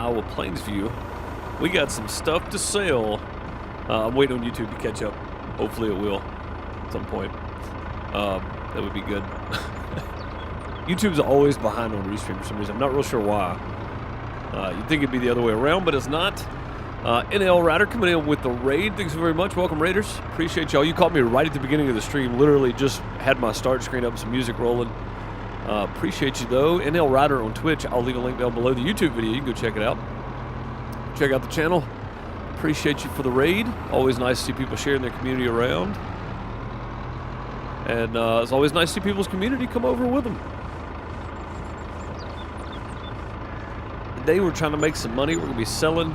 Iowa Plainsview. We got some stuff to sell. I'm waiting on YouTube to catch up. Hopefully it will at some point. That would be good. YouTube's always behind on Restream for some reason. I'm not real sure why. You'd think it'd be the other way around, but it's not. NL Rider coming in with the raid. Thanks very much. Welcome, Raiders. Appreciate y'all. You caught me right at the beginning of the stream. Literally just had my start screen up, some music rolling. Appreciate you, though. NL Rider on Twitch. I'll leave a link down below the YouTube video. You can go check it out. Check out the channel. Appreciate you for the raid. Always nice to see people sharing their community around. And it's always nice to see people's community come over with them. Today we're trying to make some money. We're going to be selling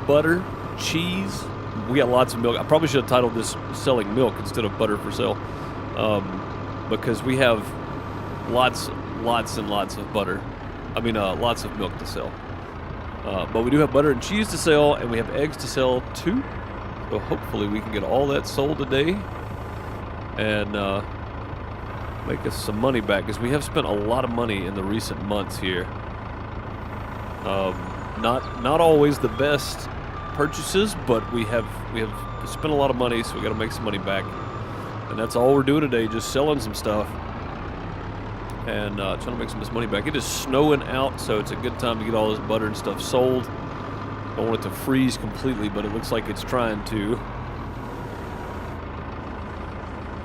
butter, cheese. We got lots of milk. I probably should have titled this selling milk instead of butter for sale. Because we have lots and lots of butter. I mean, lots of milk to sell. But we do have butter and cheese to sell, and we have eggs to sell too. So hopefully we can get all that sold today and make us some money back, because we have spent a lot of money in the recent months here. Not always the best purchases, but we have spent a lot of money, so we got to make some money back. And that's all we're doing today, just selling some stuff and trying to make some of this money back. It is snowing out, so it's a good time to get all this butter and stuff sold. Don't want it to freeze completely, but it looks like it's trying to.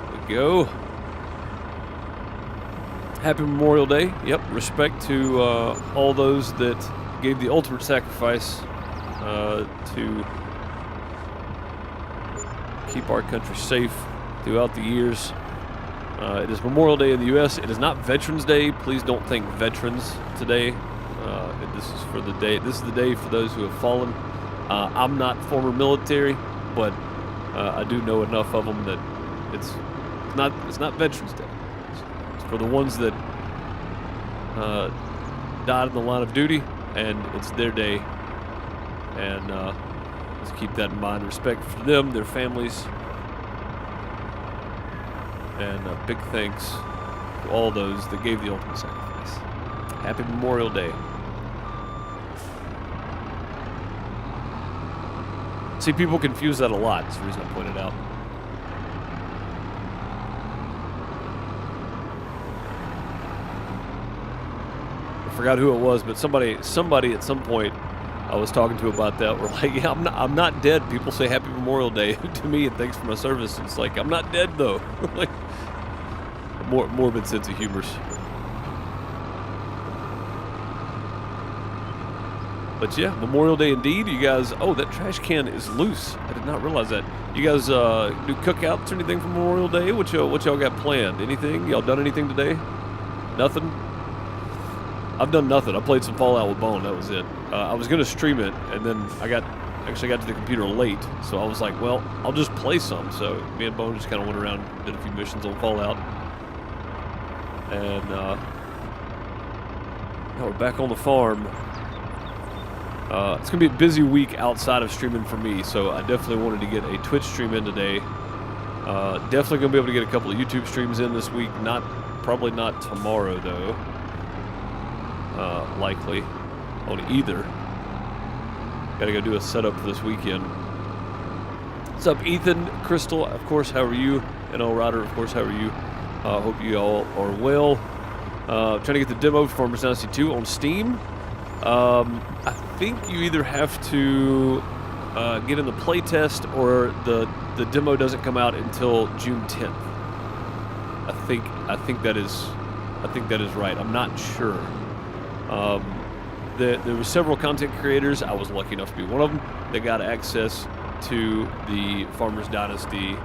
There we go. Happy Memorial Day. Yep, respect to all those that gave the ultimate sacrifice to keep our country safe throughout the years. It is Memorial Day in the U.S. It is not Veterans Day. Please don't think veterans today. This is for the day. This is the day for those who have fallen. I'm not former military, but I do know enough of them that it's not Veterans Day. It's for the ones that died in the line of duty, and it's their day. And let's keep that in mind. Respect for them, their families. And big thanks to all those that gave the ultimate sacrifice. Happy Memorial Day. See, people confuse that a lot. That's the reason I pointed out. I forgot who it was, but somebody at some point I was talking to about that. We're like, yeah, I'm not dead. People say Happy Memorial Day to me and thanks for my service. It's like, I'm not dead though. Like, morbid sense of humor. But yeah, Memorial Day indeed. You guys, oh, that trash can is loose. I did not realize that. You guys do cookouts or anything for Memorial Day? What y'all got planned? Anything? Y'all done anything today? Nothing? I've done nothing. I played some Fallout with Bone. That was it. I was going to stream it, and then I got to the computer late. So I was like, well, I'll just play some. So me and Bone just kind of went around, did a few missions on Fallout. And now we're back on the farm. It's going to be a busy week outside of streaming for me, so I definitely wanted to get a Twitch stream in today. Definitely going to be able to get a couple of YouTube streams in this week. Probably not tomorrow, though. Likely on either. Got to go do a setup for this weekend. What's up, Ethan? Crystal, of course, how are you? NL Rider, of course, how are you? Hope you all are well. Trying to get the demo for Farmers Dynasty 2 on Steam. I think you either have to get in the playtest, or the demo doesn't come out until June 10th. I think that is right. I'm not sure. There were several content creators. I was lucky enough to be one of them. They got access to the Farmers Dynasty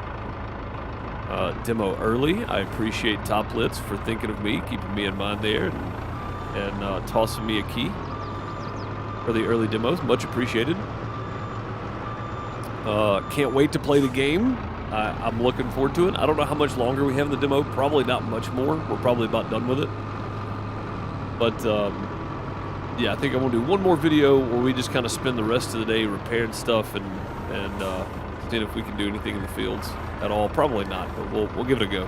demo early. I appreciate Toplitz for thinking of me, keeping me in mind there, and tossing me a key for the early demos. Much appreciated. Can't wait to play the game. I'm looking forward to it. I don't know how much longer we have in the demo. Probably not much more. We're probably about done with it. But yeah, I think I'm going to do one more video where we just kind of spend the rest of the day repairing stuff and seeing if we can do anything in the fields at all. Probably not, but we'll give it a go.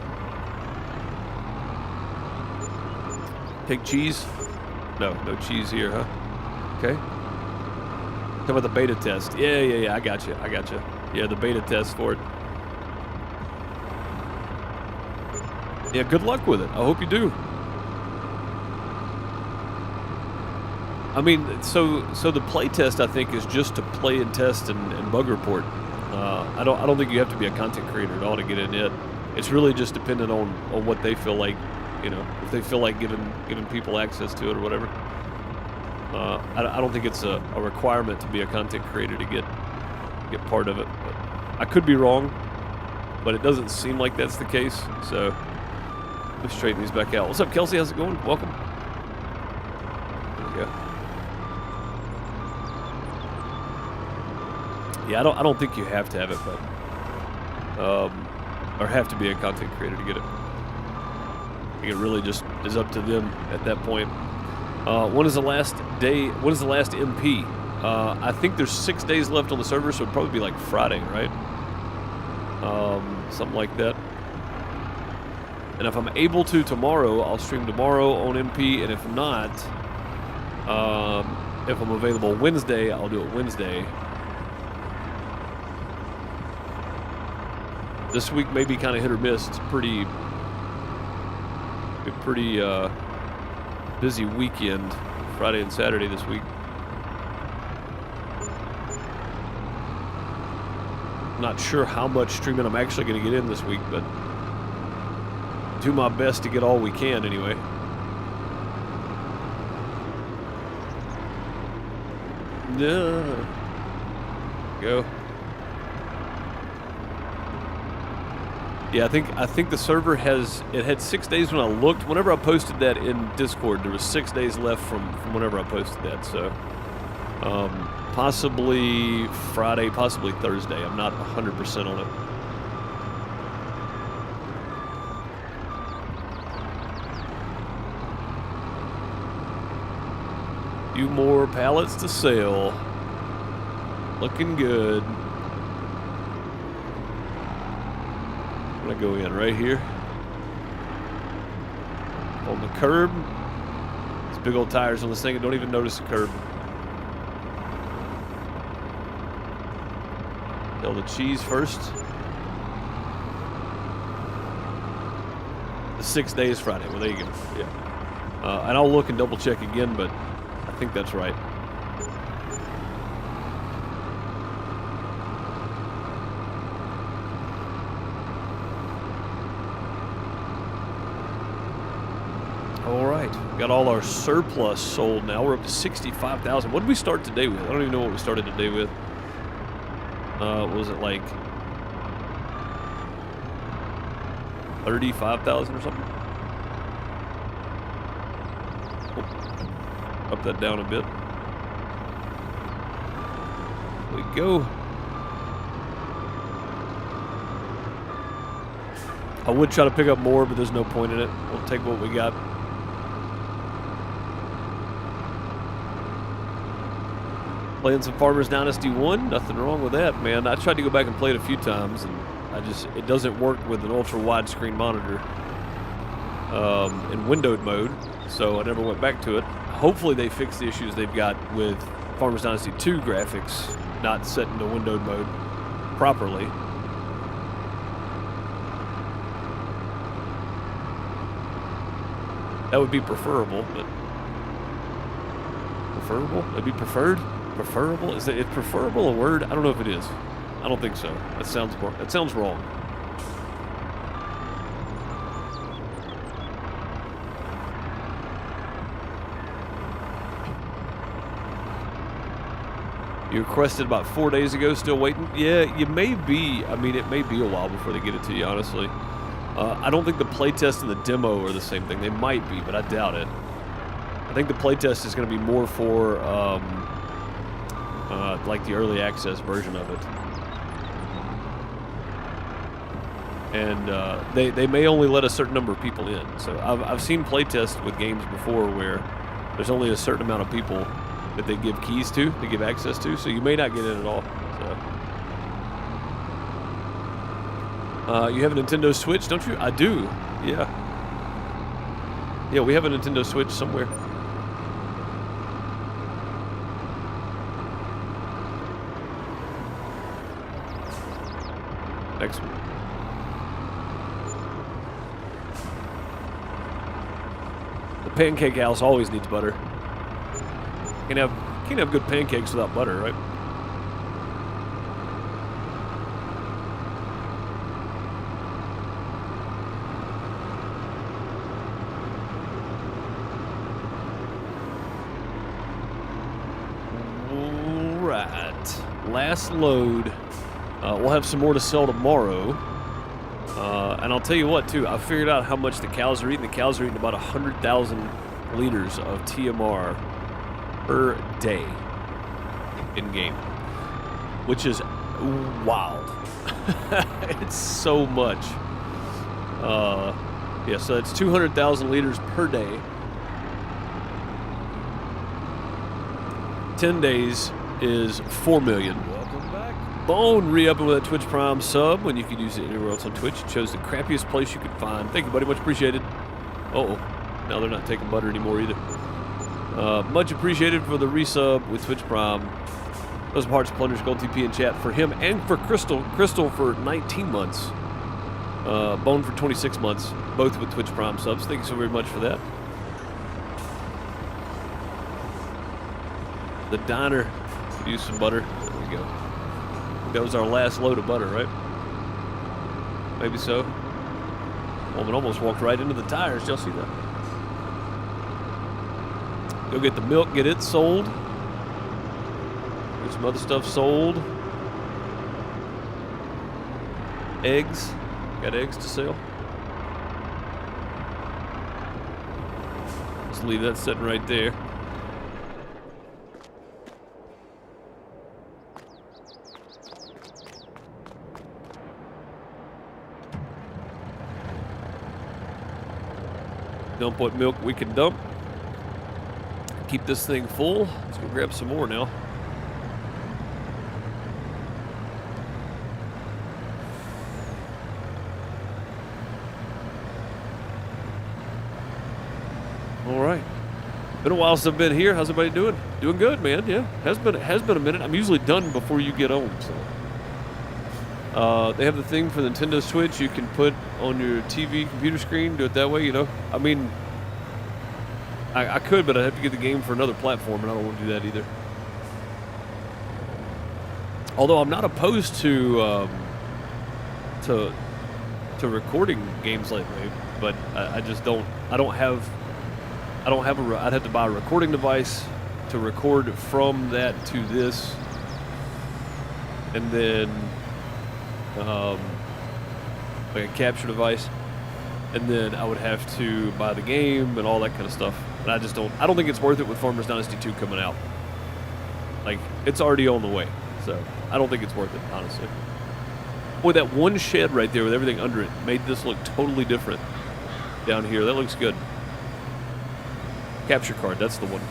Take cheese? No cheese here, huh? Okay. Talk about the beta test. Yeah. I got you. Yeah, the beta test for it. Yeah, good luck with it. I hope you do. I mean, so the play test, I think, is just to play and test and bug report. I don't think you have to be a content creator at all to get in it. It's really just dependent on what they feel like, you know, if they feel like giving people access to it or whatever. I don't think it's a requirement to be a content creator to get part of it. But I could be wrong, but it doesn't seem like that's the case. So let's straighten these back out. What's up, Kelsey? How's it going? Welcome. There we go. Yeah, I don't think you have to have it, but or have to be a content creator to get it. I think it really just is up to them at that point. When is the last day? When is the last MP? I think there's 6 days left on the server, so it'd probably be like Friday, right? Something like that. And if I'm able to tomorrow, I'll stream tomorrow on MP, and if not, if I'm available Wednesday, I'll do it Wednesday. This week may be kind of hit or miss. It's pretty busy weekend, Friday and Saturday this week. Not sure how much streaming I'm actually going to get in this week, but do my best to get all we can anyway. Go. Yeah, I think the server had 6 days when I looked. Whenever I posted that in Discord, there was 6 days left from whenever I posted that. So possibly Friday, possibly Thursday. I'm not 100% on it. Few more pallets to sell. Looking good. I'm gonna go in right here on the curb. These big old tires on this thing. I don't even notice the curb. Sell the cheese first. The 6 days Friday. Well, there you go. Yeah. And I'll look and double check again, but I think that's right. Got all our surplus sold now. We're up to 65,000. What did we start today with? I don't even know what we started today with. Was it like 35,000 or something? Oh, up that down a bit. There we go. I would try to pick up more, but there's no point in it. We'll take what we got. Playing some Farmers Dynasty 1, nothing wrong with that, man. I tried to go back and play it a few times, and it doesn't work with an ultra widescreen monitor in windowed mode, so I never went back to it. Hopefully they fix the issues they've got with Farmers Dynasty 2 graphics not set into windowed mode properly. That would be preferable, but preferable? That'd be preferred? Preferable? Is preferable a word? I don't know if it is. I don't think so. That sounds wrong. You requested about 4 days ago, still waiting? Yeah, you may be. I mean, it may be a while before they get it to you, honestly. I don't think the playtest and the demo are the same thing. They might be, but I doubt it. I think the playtest is going to be more for like the early access version of it. And they may only let a certain number of people in. So I've seen playtests with games before where there's only a certain amount of people that they give keys to, they give access to, so you may not get in at all. So. You have a Nintendo Switch, don't you? I do, yeah. Yeah, we have a Nintendo Switch somewhere. Next one. The pancake house always needs butter. Can't have good pancakes without butter, right? Last load. We'll have some more to sell tomorrow. And I'll tell you what, too. I figured out how much the cows are eating. The cows are eating about 100,000 liters of TMR per day in-game, which is wild. It's so much. Yeah, so it's 200,000 liters per day. 10 days is 4 million. Welcome back. Bone re-upping with that Twitch Prime sub when you could use it anywhere else on Twitch. You chose the crappiest place you could find. Thank you, buddy. Much appreciated. Uh-oh. Now they're not taking butter anymore either. Much appreciated for the resub with Twitch Prime. Those Hearts Plunders Gold TP in chat for him and for Crystal. Crystal for 19 months. Bone for 26 months. Both with Twitch Prime subs. Thank you so very much for that. The diner could use some butter. There we go. That was our last load of butter, right? Maybe so. Woman almost walked right into the tires. Did y'all see that? Go get the milk, get it sold. Get some other stuff sold. Eggs. Got eggs to sell. Just leave that sitting right there. Dump what milk we can dump. Keep this thing full. Let's go grab some more now. All right. Been a while since I've been here. How's everybody doing? Doing good, man. Yeah, has been a minute. I'm usually done before you get home. So. They have the thing for the Nintendo Switch you can put on your TV computer screen, do it that way, you know? I mean, I could, but I'd have to get the game for another platform, and I don't want to do that either. Although I'm not opposed to recording games lately, but I just don't. I'd have to buy a recording device to record from that to this, and then like a capture device, and then I would have to buy the game and all that kind of stuff. And I don't think it's worth it with Farmers Dynasty 2 coming out. Like, it's already on the way, so I don't think it's worth it, honestly. Boy, that one shed right there with everything under it made this look totally different down here. That looks good. Capture card, that's the one.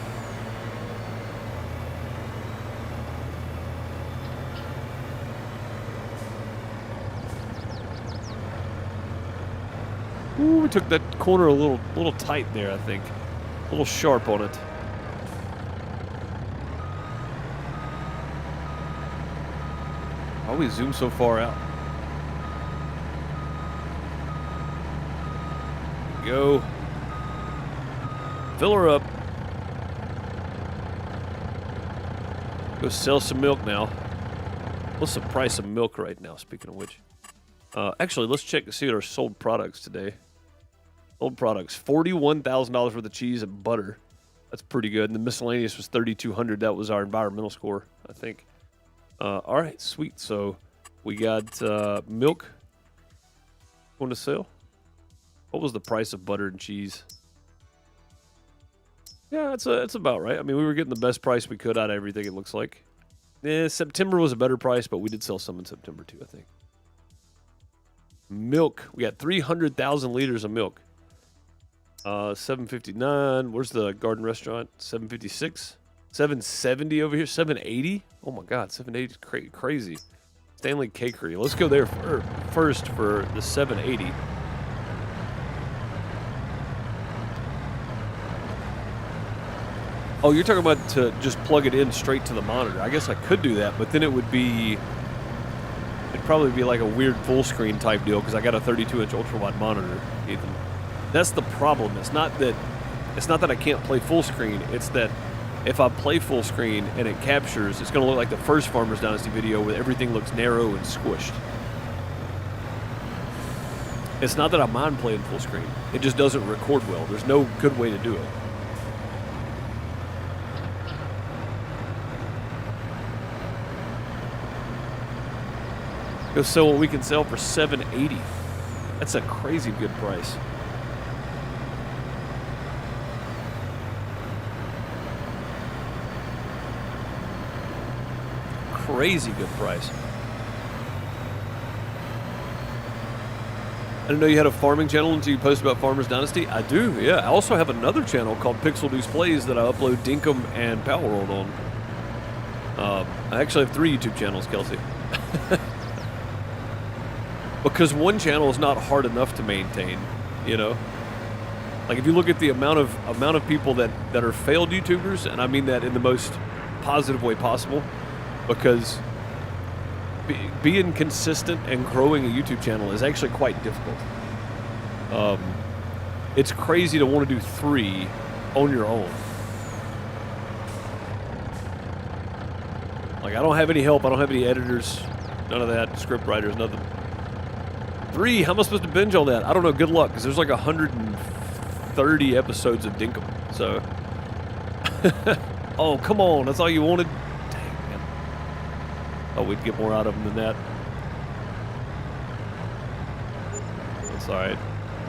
Ooh, we took that corner a little tight there, I think. A little sharp on it. Why we zoom so far out? Go. Fill her up. Go sell some milk now. What's the price of milk right now, speaking of which? Actually, let's check to see what our sold products today. Sold products, $41,000 worth of cheese and butter. That's pretty good. And the miscellaneous was $3,200. That was our environmental score, I think. All right, sweet. So we got milk going to sell. What was the price of butter and cheese? Yeah, that's about right. I mean, we were getting the best price we could out of everything, it looks like. September was a better price, but we did sell some in September too, I think. Milk. We got 300,000 liters of milk. $7.59. Where's the garden restaurant? $7.56. $7.70 over here. $7.80. Oh my God, $7.80 is crazy. Stanley Cakery. Let's go there first for the $7.80. Oh, you're talking about to just plug it in straight to the monitor. I guess I could do that, but then it'd be probably be like a weird full screen type deal because I got a 32-inch ultra wide monitor, Ethan. That's the problem. It's not that I can't play full screen. It's that if I play full screen and it captures, it's going to look like the first Farmers Dynasty video where everything looks narrow and squished. It's not that I mind playing full screen. It just doesn't record well. There's no good way to do it. Go sell what we can sell for $780. That's a crazy good price. Crazy good price. I didn't know you had a farming channel until you posted about Farmers Dynasty. I do, yeah. I also have another channel called PixelDeucePlays that I upload Dinkum and Power World on. I actually have 3 YouTube channels, Kelsey. Because one channel is not hard enough to maintain, you know? Like if you look at the amount of people that are failed YouTubers, and I mean that in the most positive way possible, because being consistent and growing a YouTube channel is actually quite difficult. It's crazy to want to do 3 on your own. Like I don't have any help. I don't have any editors. None of that. Script writers. Nothing. 3. How am I supposed to binge on that? I don't know. Good luck, because there's like 130 episodes of Dinkum. So. Oh, come on. That's all you wanted? Dang, man. Oh, we'd get more out of them than that. That's all right.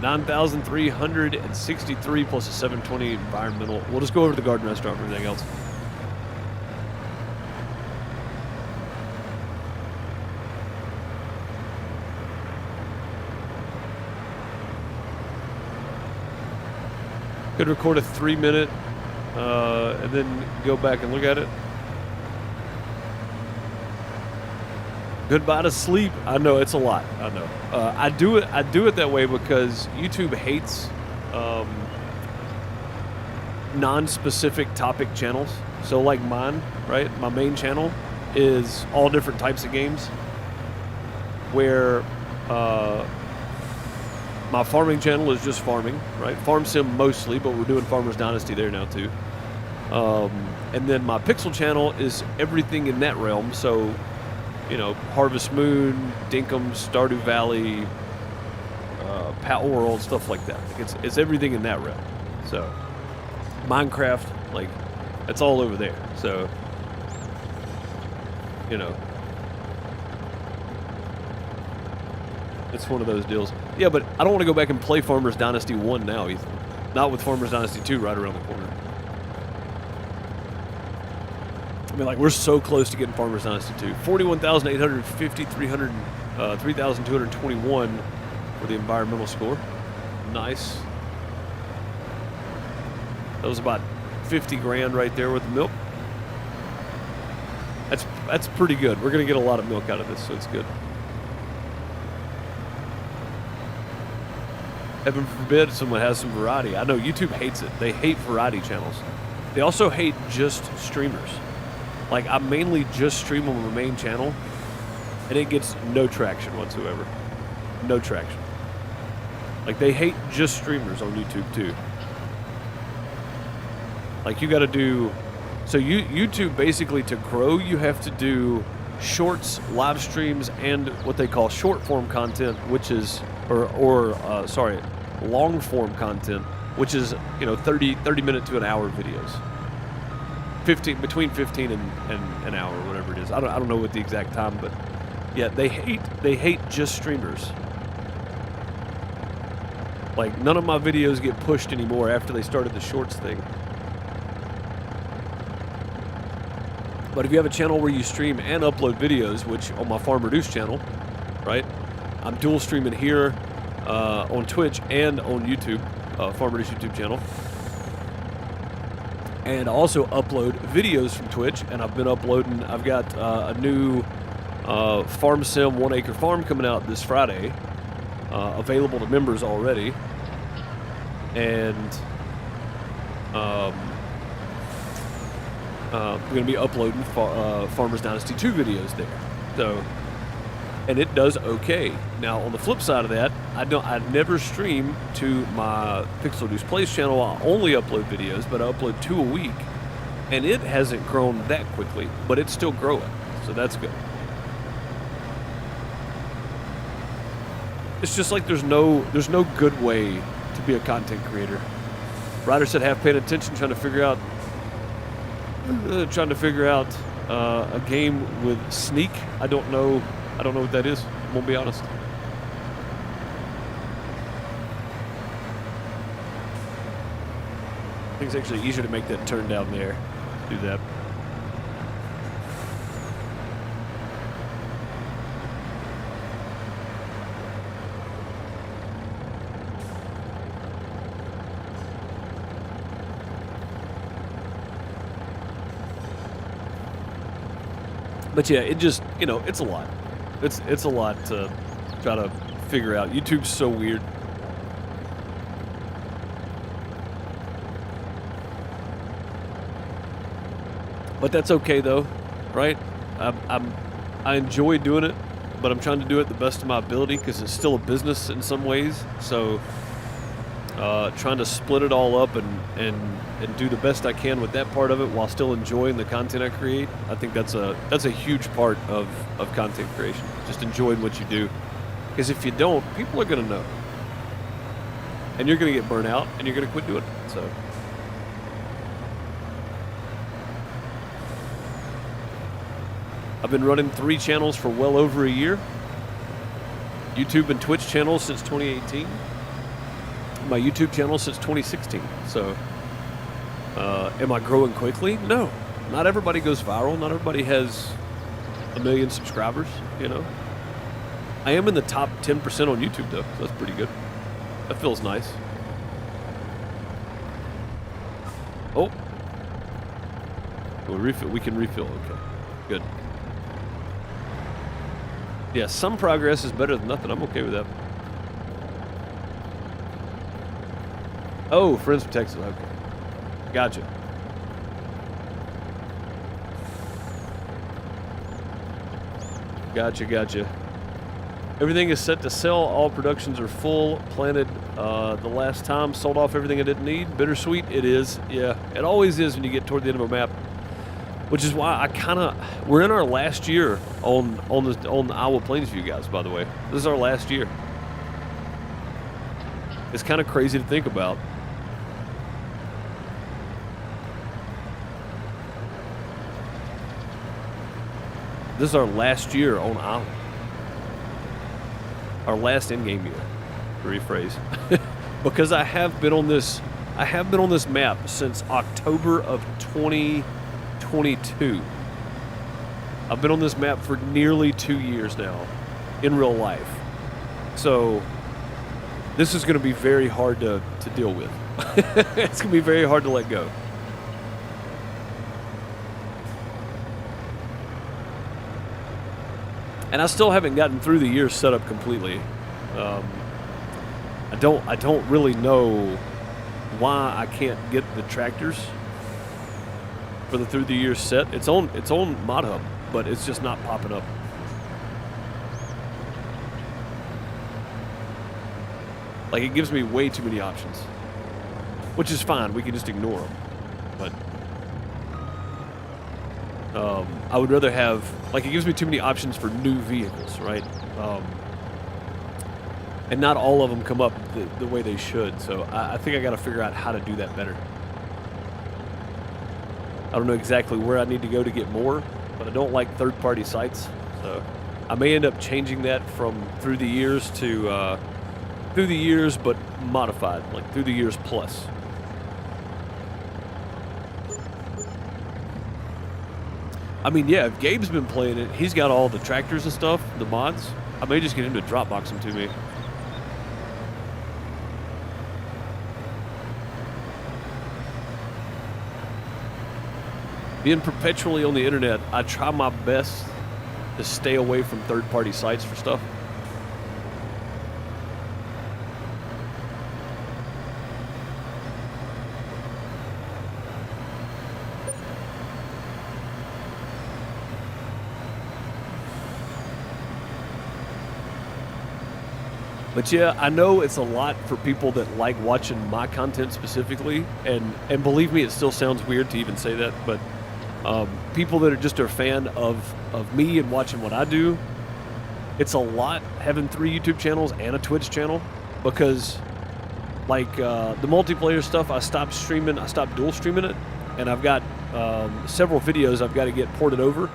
9,363 plus a 720 environmental. We'll just go over to the garden restaurant for everything else. Could record a 3-minute and then go back and look at it. Goodbye to sleep. I know it's a lot. I know. I do it that way because YouTube hates non-specific topic channels. So like mine, right? My main channel is all different types of games. Where my farming channel is just farming, right? Farm sim mostly, but we're doing Farmers Dynasty there now too. And then my Pixel channel is everything in that realm. So, you know, Harvest Moon, Dinkum, Stardew Valley, Power World, stuff like that. Like it's everything in that realm. So, Minecraft, like, it's all over there. So, you know, it's one of those deals. Yeah, but I don't want to go back and play Farmers Dynasty 1 now, Ethan. Not with Farmers Dynasty 2 right around the corner. I mean, like, we're so close to getting Farmers Dynasty 2. 41,850, 3,221 for the environmental score. Nice. That was about 50 grand right there with the milk. That's pretty good. We're going to get a lot of milk out of this, so it's good. Heaven forbid someone has some variety. I know YouTube hates it. They hate variety channels. They also hate just streamers. Like, I mainly just stream on my main channel, and it gets no traction whatsoever. No traction. Like, they hate just streamers on YouTube, too. Like, you got to do... So, YouTube, basically, to grow, you have to do shorts, live streams, and what they call short-form content, which is... Sorry, long-form content, which is, you know, 30-minute to an hour videos. Between 15 and an hour, whatever it is. I don't know what the exact time, but yeah, they hate just streamers. Like, none of my videos get pushed anymore after they started the shorts thing. But if you have a channel where you stream and upload videos, which on my Farm Reduce channel, right? I'm dual streaming here on Twitch and on YouTube, Farm Reduce YouTube channel. And I also upload videos from Twitch, and I've been uploading. I've got a new Farm Sim 1 Acre Farm coming out this Friday, available to members already. And we're going to be uploading Farmers Dynasty 2 videos there. So and it does okay. Now, on the flip side of that, I never stream to my PixelDeucePlays channel. I only upload videos, but I upload 2 a week, and it hasn't grown that quickly, but it's still growing, so that's good. It's just like there's no good way to be a content creator. Ryder said half paying attention, trying to figure out a game with sneak. I don't know what that is. Won't be honest. I think it's actually easier to make that turn down there. Do that. But yeah, it just, it's a lot. It's a lot to try to figure out. YouTube's so weird. But that's okay though, right? I enjoy doing it, but I'm trying to do it the best of my ability because it's still a business in some ways. So trying to split it all up and do the best I can with that part of it while still enjoying the content I create. I think that's a huge part of content creation. Just enjoying what you do. Because if you don't, people are going to know. And you're going to get burnt out and you're going to quit doing it. So I've been running 3 channels for well over a year. YouTube and Twitch channels since 2018. My YouTube channel since 2016. So, am I growing quickly? No. Not everybody goes viral. Not everybody has 1 million subscribers, I am in the top 10% on YouTube, though. So that's pretty good. That feels nice. Oh. We'll refill. We can refill. Okay. Good. Yeah, some progress is better than nothing. I'm okay with that. Oh, friends from Texas. Okay. Gotcha. Gotcha. Everything is set to sell. All productions are full. Planted the last time. Sold off everything I didn't need. Bittersweet. It is. Yeah. It always is when you get toward the end of a map. Which is why we're in our last year on the Iowa Plainsview, guys, by the way. This is our last year. It's kind of crazy to think about. This is our last year on Iowa. Our last in-game year, to rephrase. Because I have been on this map since October of 2022. I've been on this map for nearly 2 years now, in real life. So this is going to be very hard to deal with. It's going to be very hard to let go. And I still haven't gotten through the year set up completely. I don't really know why I can't get the tractors for the through the year set. It's on Mod Hub, but it's just not popping up. Like, it gives me way too many options, which is fine. We can just ignore them. But I would rather have, like, it gives me too many options for new vehicles, right? And not all of them come up the way they should. So I think I got to figure out how to do that better. I don't know exactly where I need to go to get more, but I don't like third-party sites. So I may end up changing that from through the years to through the years, but modified, like through the years plus. I mean, yeah, if Gabe's been playing it, he's got all the tractors and stuff, the mods. I may just get him to Dropbox them to me. Being perpetually on the internet, I try my best to stay away from third-party sites for stuff. But yeah, I know it's a lot for people that like watching my content specifically, and believe me, it still sounds weird to even say that, but people that are just a fan of me and watching what I do, it's a lot having 3 YouTube channels and a Twitch channel, because like the multiplayer stuff, I stopped dual streaming it, and I've got several videos I've got to get ported over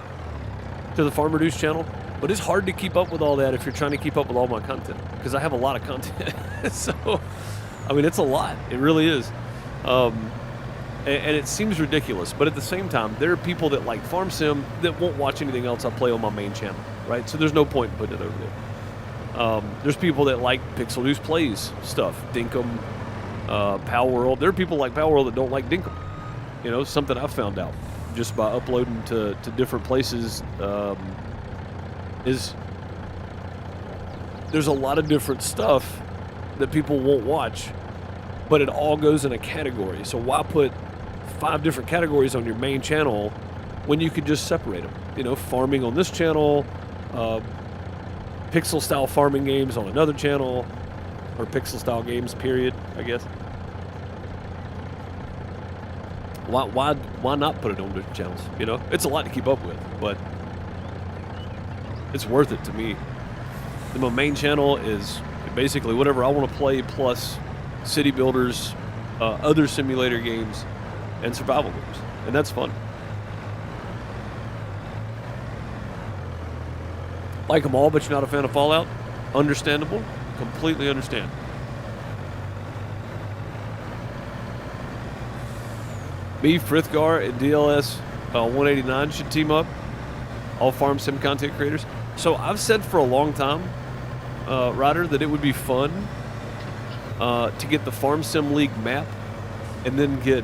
to the Farmer Deuce channel. But it's hard to keep up with all that if you're trying to keep up with all my content, because I have a lot of content. So, I mean, it's a lot. It really is. And it seems ridiculous, but at the same time, there are people that like Farm Sim that won't watch anything else I play on my main channel, right? So there's no point in putting it over there. There's people that like PixelDeucePlays stuff, Dinkum, Pal World. There are people like Pal World that don't like Dinkum. You know, something I've found out just by uploading to different places. Is there's a lot of different stuff that people won't watch, but it all goes in a category. So why put 5 different categories on your main channel when you could just separate them? You know, farming on this channel, pixel style farming games on another channel, or pixel style games, period, I guess. Why not put it on different channels? You know, it's a lot to keep up with, but it's worth it to me. My main channel is basically whatever I want to play, plus city builders, other simulator games, and survival games. And that's fun. Like them all, but you're not a fan of Fallout? Understandable. Completely understand. Me, Frithgar, and DLS 189 should team up. All Farm Sim content creators. So I've said for a long time, Ryder, that it would be fun to get the Farm Sim League map, and then get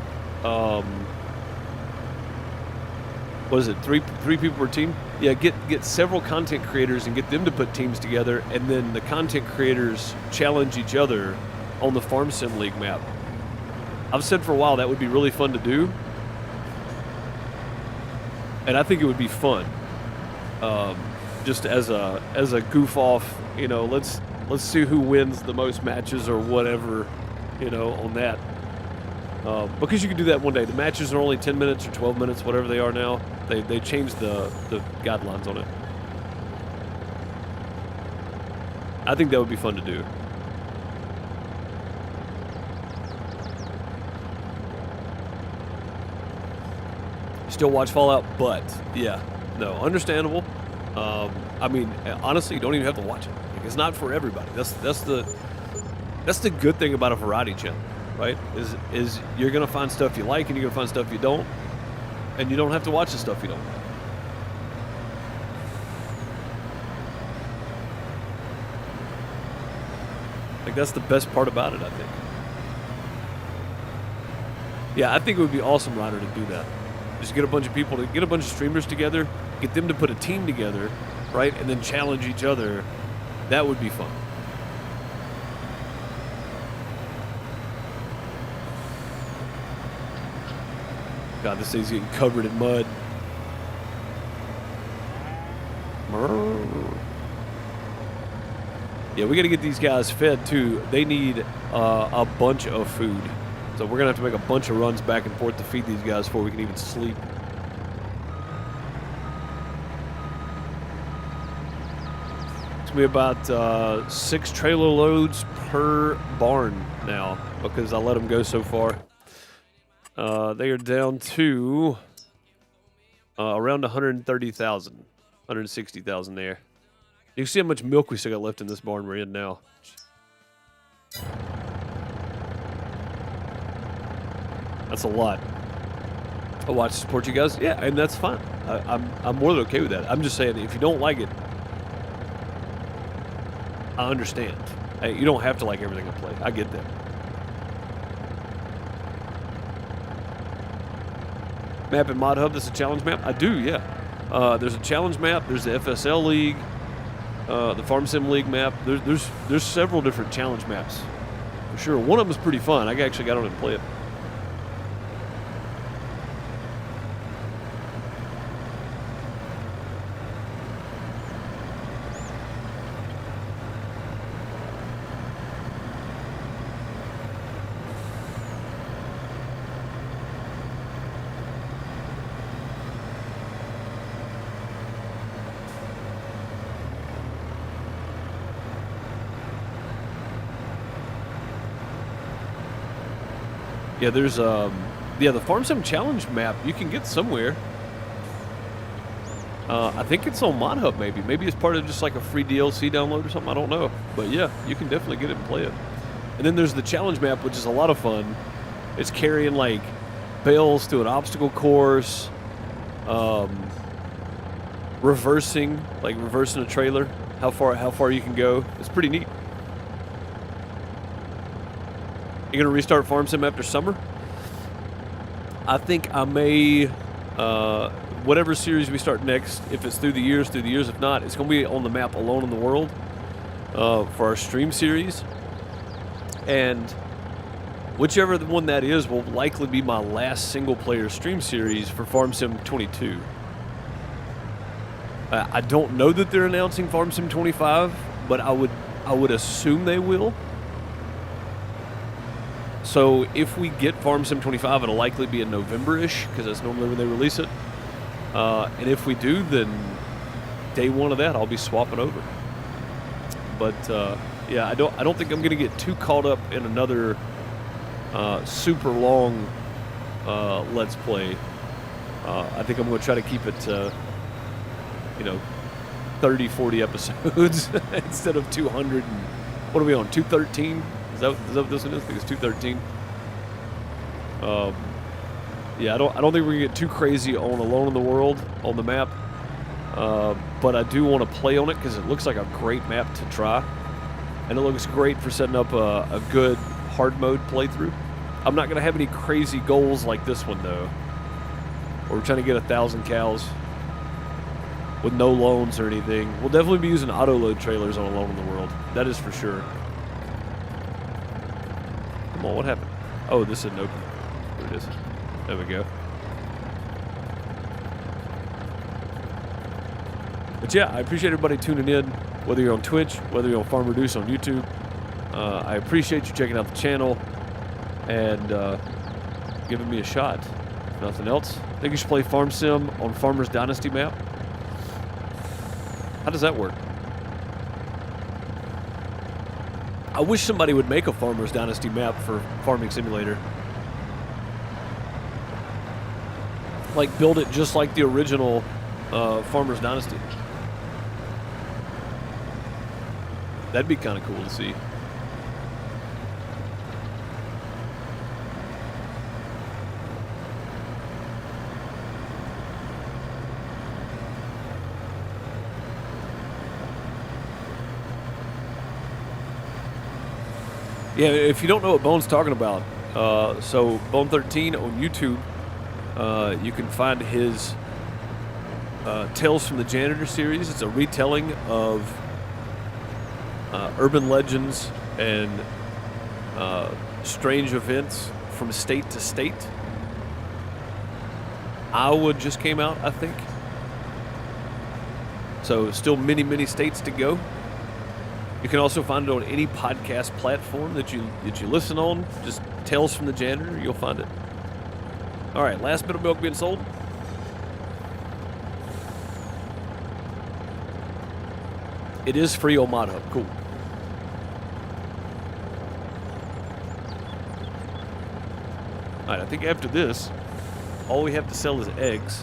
what is it, three people per team? Yeah, get several content creators and get them to put teams together, and then the content creators challenge each other on the Farm Sim League map. I've said for a while that would be really fun to do, and I think it would be fun. Just as a goof off, you know, let's see who wins the most matches or whatever, you know, on that. Because you can do that one day. The matches are only 10 minutes or 12 minutes, whatever they are now. They changed the guidelines on it. I think that would be fun to do. Still watch Fallout, but yeah, no, understandable. I mean, honestly, you don't even have to watch it. Like, it's not for everybody. That's the good thing about a variety channel, right? Is you're gonna find stuff you like and you're gonna find stuff you don't, and you don't have to watch the stuff you don't like. Like, that's the best part about it, I think. Yeah, I think it would be awesome, Ryder, to do that. Just get a bunch of people, get a bunch of streamers together, get them to put a team together, right, and then challenge each other. That would be fun. God, this thing's getting covered in mud. Yeah, we got to get these guys fed too. They need a bunch of food. So we're going to have to make a bunch of runs back and forth to feed these guys before we can even sleep. It's going to be about 6 trailer loads per barn now because I let them go so far. They are down to around 130,000, 160,000 there. You can see how much milk we still got left in this barn we're in now. That's a lot. I watch support you guys. Yeah, and that's fine. I'm more than okay with that. I'm just saying, if you don't like it, I understand. Hey, you don't have to like everything I play. I get that. Map in Mod Hub, that's a challenge map? I do, yeah. There's a challenge map. There's the FSL League, the Farm Sim League map. There's several different challenge maps. For sure. One of them is pretty fun. I actually got on and play it. Yeah, there's the Farm Sim Challenge map you can get somewhere. I think it's on Mod Hub maybe. Maybe it's part of just like a free DLC download or something. I don't know. But yeah, you can definitely get it and play it. And then there's the challenge map, which is a lot of fun. It's carrying like bales through an obstacle course, reversing a trailer. How far you can go. It's pretty neat. You gonna restart Farm Sim after summer? I think I may. Whatever series we start next, if it's through the years. If not, it's going to be on the map Alone in the World for our stream series. And whichever the one that is will likely be my last single-player stream series for Farm Sim 22. I don't know that they're announcing Farm Sim 25, but I would assume they will. So if we get Farm Sim 25, it'll likely be in November-ish, because that's normally when they release it. And if we do, then day one of that, I'll be swapping over. But yeah, I don't think I'm going to get too caught up in another super long Let's Play. I think I'm going to try to keep it, 30, 40 episodes instead of 200. And, what are we on? 213? Is that what this one is? I think it's 213. Yeah, I don't think we're gonna get too crazy on Alone in the World on the map, but I do want to play on it because it looks like a great map to try, and it looks great for setting up a good hard mode playthrough. I'm not gonna have any crazy goals like this one though. We're trying to get 1,000 cows with no loans or anything. We'll definitely be using auto load trailers on Alone in the World. That is for sure. Come on, what happened? Oh, this isn't open. There it is. There we go. But yeah, I appreciate everybody tuning in, whether you're on Twitch, whether you're on Farmer Deuce on YouTube. I appreciate you checking out the channel and giving me a shot. If nothing else, I think you should play Farm Sim on Farmer's Dynasty map. How does that work? I wish somebody would make a Farmer's Dynasty map for Farming Simulator. Like, build it just like the original Farmer's Dynasty. That'd be kind of cool to see. Yeah, if you don't know what Bone's talking about, so Bone13 on YouTube, you can find his Tales from the Janitor series. It's a retelling of urban legends and strange events from state to state. Iowa just came out, I think. So still many, many states to go. You can also find it on any podcast platform that you listen on. Just Tales from the Janitor, you'll find it. All right, last bit of milk being sold. It is free on Mod Hub. Cool. All right, I think after this, all we have to sell is eggs.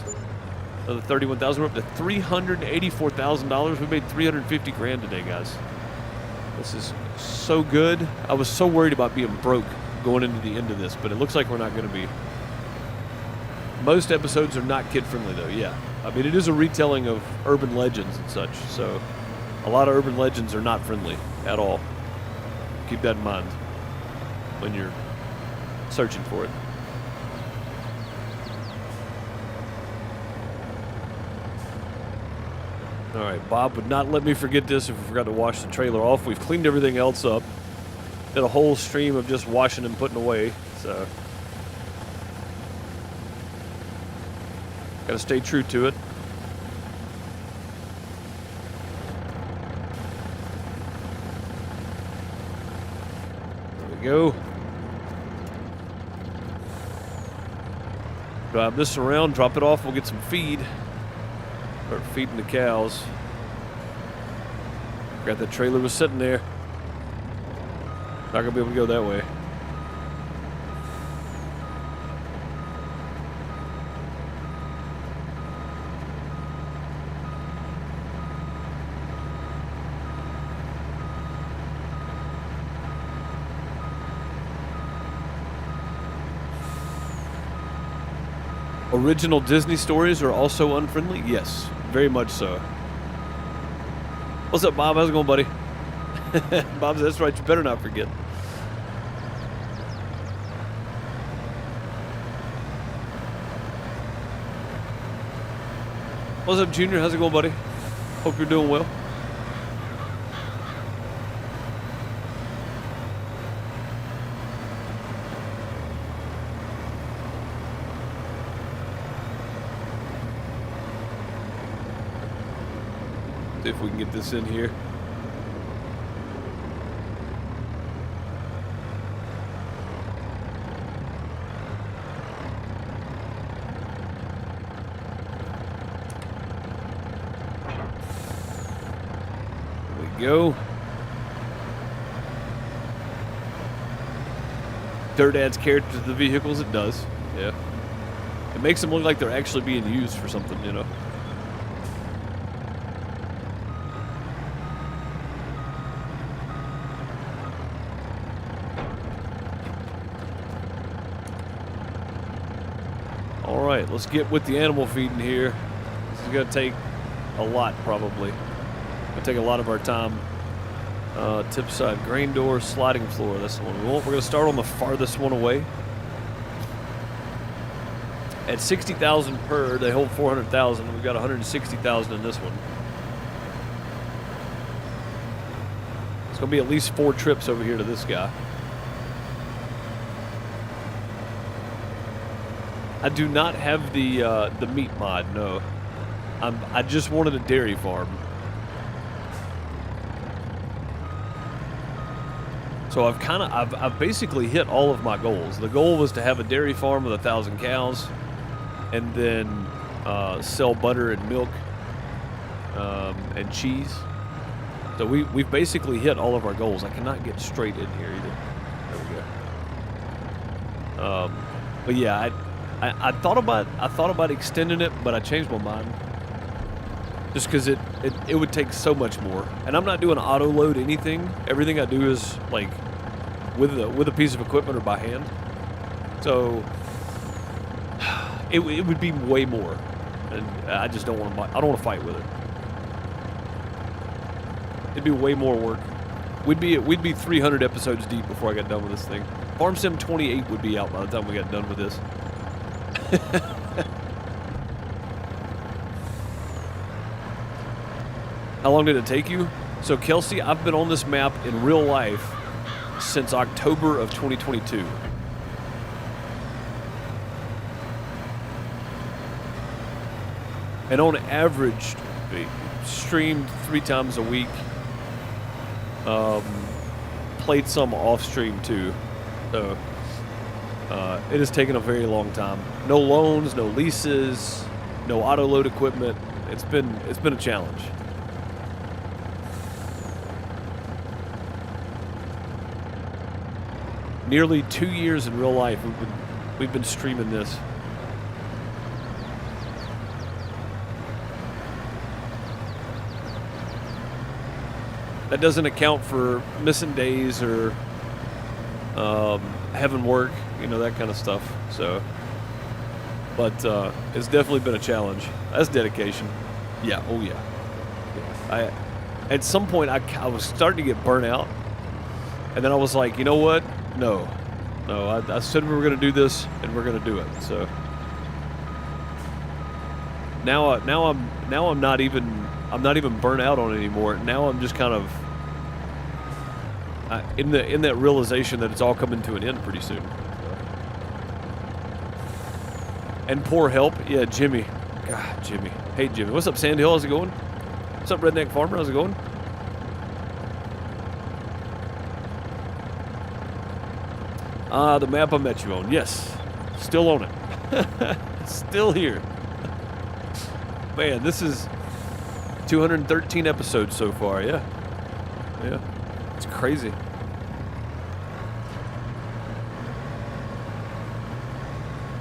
Another 31,000. We're up to $384,000. We made 350 grand today, guys. This is so good. I was so worried about being broke going into the end of this, but it looks like we're not going to be. Most episodes are not kid-friendly, though, yeah. I mean, it is a retelling of urban legends and such, so a lot of urban legends are not friendly at all. Keep that in mind when you're searching for it. All right, Bob would not let me forget this if we forgot to wash the trailer off. We've cleaned everything else up. Did a whole stream of just washing and putting away, so gotta stay true to it. There we go. Drive this around, drop it off, we'll get some feed. Start feeding the cows. Forgot that trailer was sitting there. Not gonna be able to go that way. Original Disney stories are also unfriendly? Yes, very much so. What's up, Bob? How's it going, buddy? Bob, that's right. You better not forget. What's up, Junior? How's it going, buddy? Hope you're doing well. See if we can get this in here. There we go. Dirt adds character to the vehicles. It does. Yeah. It makes them look like they're actually being used for something, you know. Alright, let's get with the animal feeding here. This is going to take a lot, probably. Going to take a lot of our time. Tip side, grain door, sliding floor. That's the one we want. We're going to start on the farthest one away. At 60,000 per, they hold 400,000. We've got 160,000 in this one. It's going to be at least 4 trips over here to this guy. I do not have the meat mod, no. I just wanted a dairy farm. So I've basically hit all of my goals. The goal was to have a dairy farm with 1,000 cows, and then sell butter and milk and cheese. So we've basically hit all of our goals. I cannot get straight in here either. There we go. But yeah, I thought about extending it, but I changed my mind. Just because it would take so much more, and I'm not doing auto load anything. Everything I do is like with a piece of equipment or by hand. So it would be way more, and I just don't want to. I don't want to fight with it. It'd be way more work. We'd be 300 episodes deep before I got done with this thing. Farm Sim 28 would be out by the time we got done with this. How long did it take you? So Kelsey, I've been on this map in real life since October of 2022. And on average, streamed 3 times a week. Played some off stream too. So it has taken a very long time. No loans, no leases, no auto load equipment. It's been a challenge. Nearly 2 years in real life we've been streaming this. That doesn't account for missing days or having work, you know, that kind of stuff. So, but it's definitely been a challenge. That's dedication. Yeah. Oh yeah. At some point I was starting to get burnt out, and then I was like, you know what? No. I said we were going to do this, and we're going to do it. So now I'm not even burnt out on it anymore. Now I'm just kind of in that realization that it's all coming to an end pretty soon. And poor help. Yeah, Jimmy. God, Jimmy. Hey, Jimmy. What's up, Sandhill? How's it going? What's up, Redneck Farmer? How's it going? The map I met you on. Yes. Still on it. Still here. Man, this is 213 episodes so far. Yeah. Yeah. It's crazy.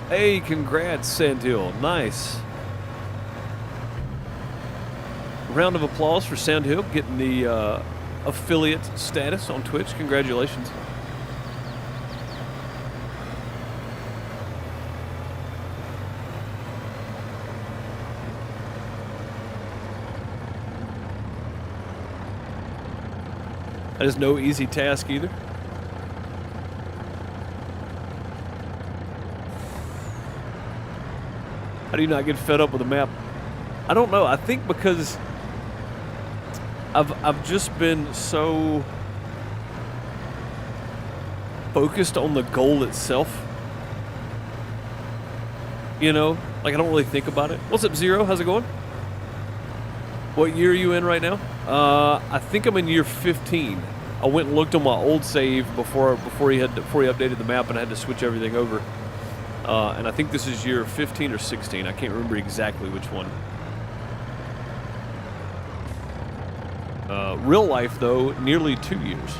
Hey, congrats, Sandhill. Nice. Round of applause for Sandhill getting the affiliate status on Twitch. Congratulations. That is no easy task either. How do you not get fed up with a map? I don't know. I think because I've just been so focused on the goal itself. You know, like I don't really think about it. What's up, Zero? How's it going? What year are you in right now? I think I'm in year 15. I went and looked on my old save before he updated the map, and I had to switch everything over. And I think this is year 15 or 16. I can't remember exactly which one. Real life, though, nearly 2 years.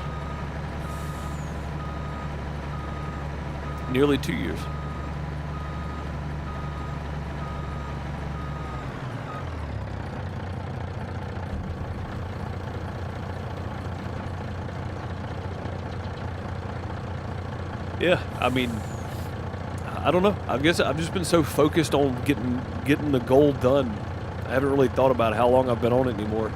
Nearly 2 years. Yeah, I mean, I don't know. I guess I've just been so focused on getting the goal done. I haven't really thought about how long I've been on it anymore.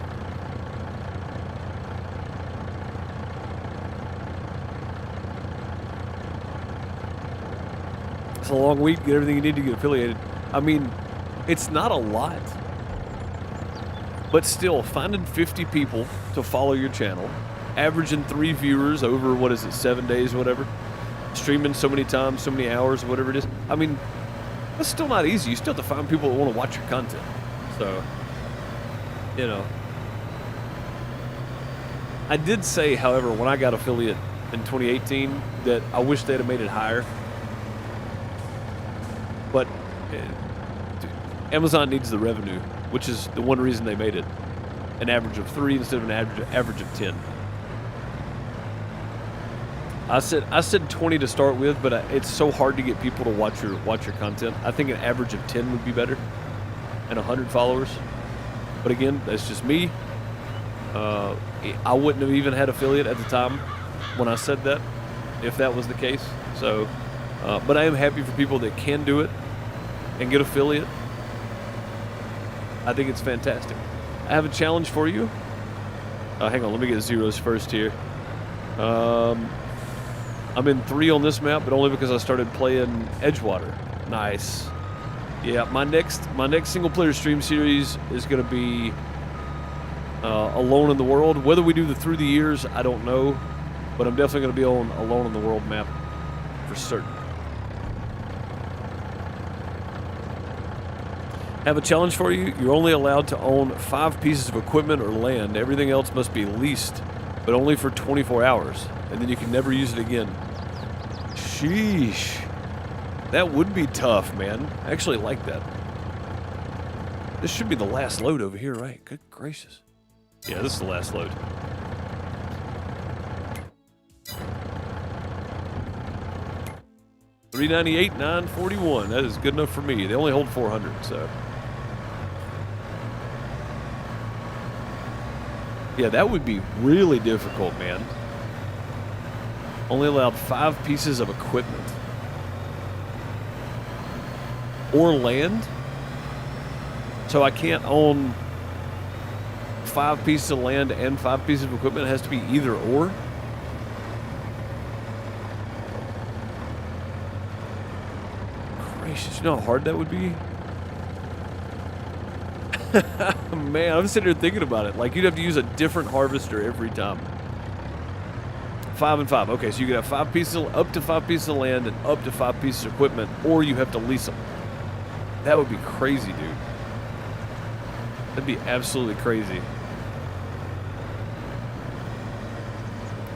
It's a long week. Get everything you need to get affiliated. I mean, it's not a lot, but still, finding 50 people to follow your channel, averaging 3 viewers over, what is it, 7 days, whatever. Streaming so many times, so many hours, whatever it is. I mean, that's still not easy. You still have to find people that want to watch your content. So, you know. I did say, however, when I got affiliate in 2018, that I wish they'd have made it higher. But Amazon needs the revenue, which is the one reason they made it an average of 3 instead of an average of 10. I said 20 to start with, but it's so hard to get people to watch your content. I think an average of 10 would be better, and 100 followers. But again, that's just me. I wouldn't have even had affiliate at the time when I said that, if that was the case. So, but I am happy for people that can do it and get affiliate. I think it's fantastic. I have a challenge for you. Hang on, let me get zeros first here. I'm in 3 on this map, but only because I started playing Edgewater. Nice. Yeah, my next single player stream series is going to be Alone in the World. Whether we do the Through the Years, I don't know, but I'm definitely going to be on Alone in the World map for certain. Have a challenge for you. You're only allowed to own 5 pieces of equipment or land. Everything else must be leased, but only for 24 hours, and then you can never use it again. Sheesh. That would be tough, man. I actually like that. This should be the last load over here, right? Good gracious. Yeah, this is the last load. $398, $941. That is good enough for me. They only hold 400, so. Yeah, that would be really difficult, man. Only allowed 5 pieces of equipment. Or land. So I can't own 5 pieces of land and 5 pieces of equipment. It has to be either or. Gracious, you know how hard that would be? Man, I'm sitting here thinking about it. Like, you'd have to use a different harvester every time. 5 and 5. Okay, so you could have 5 pieces, up to 5 pieces of land and up to 5 pieces of equipment, or you have to lease them. That would be crazy, dude. That'd be absolutely crazy.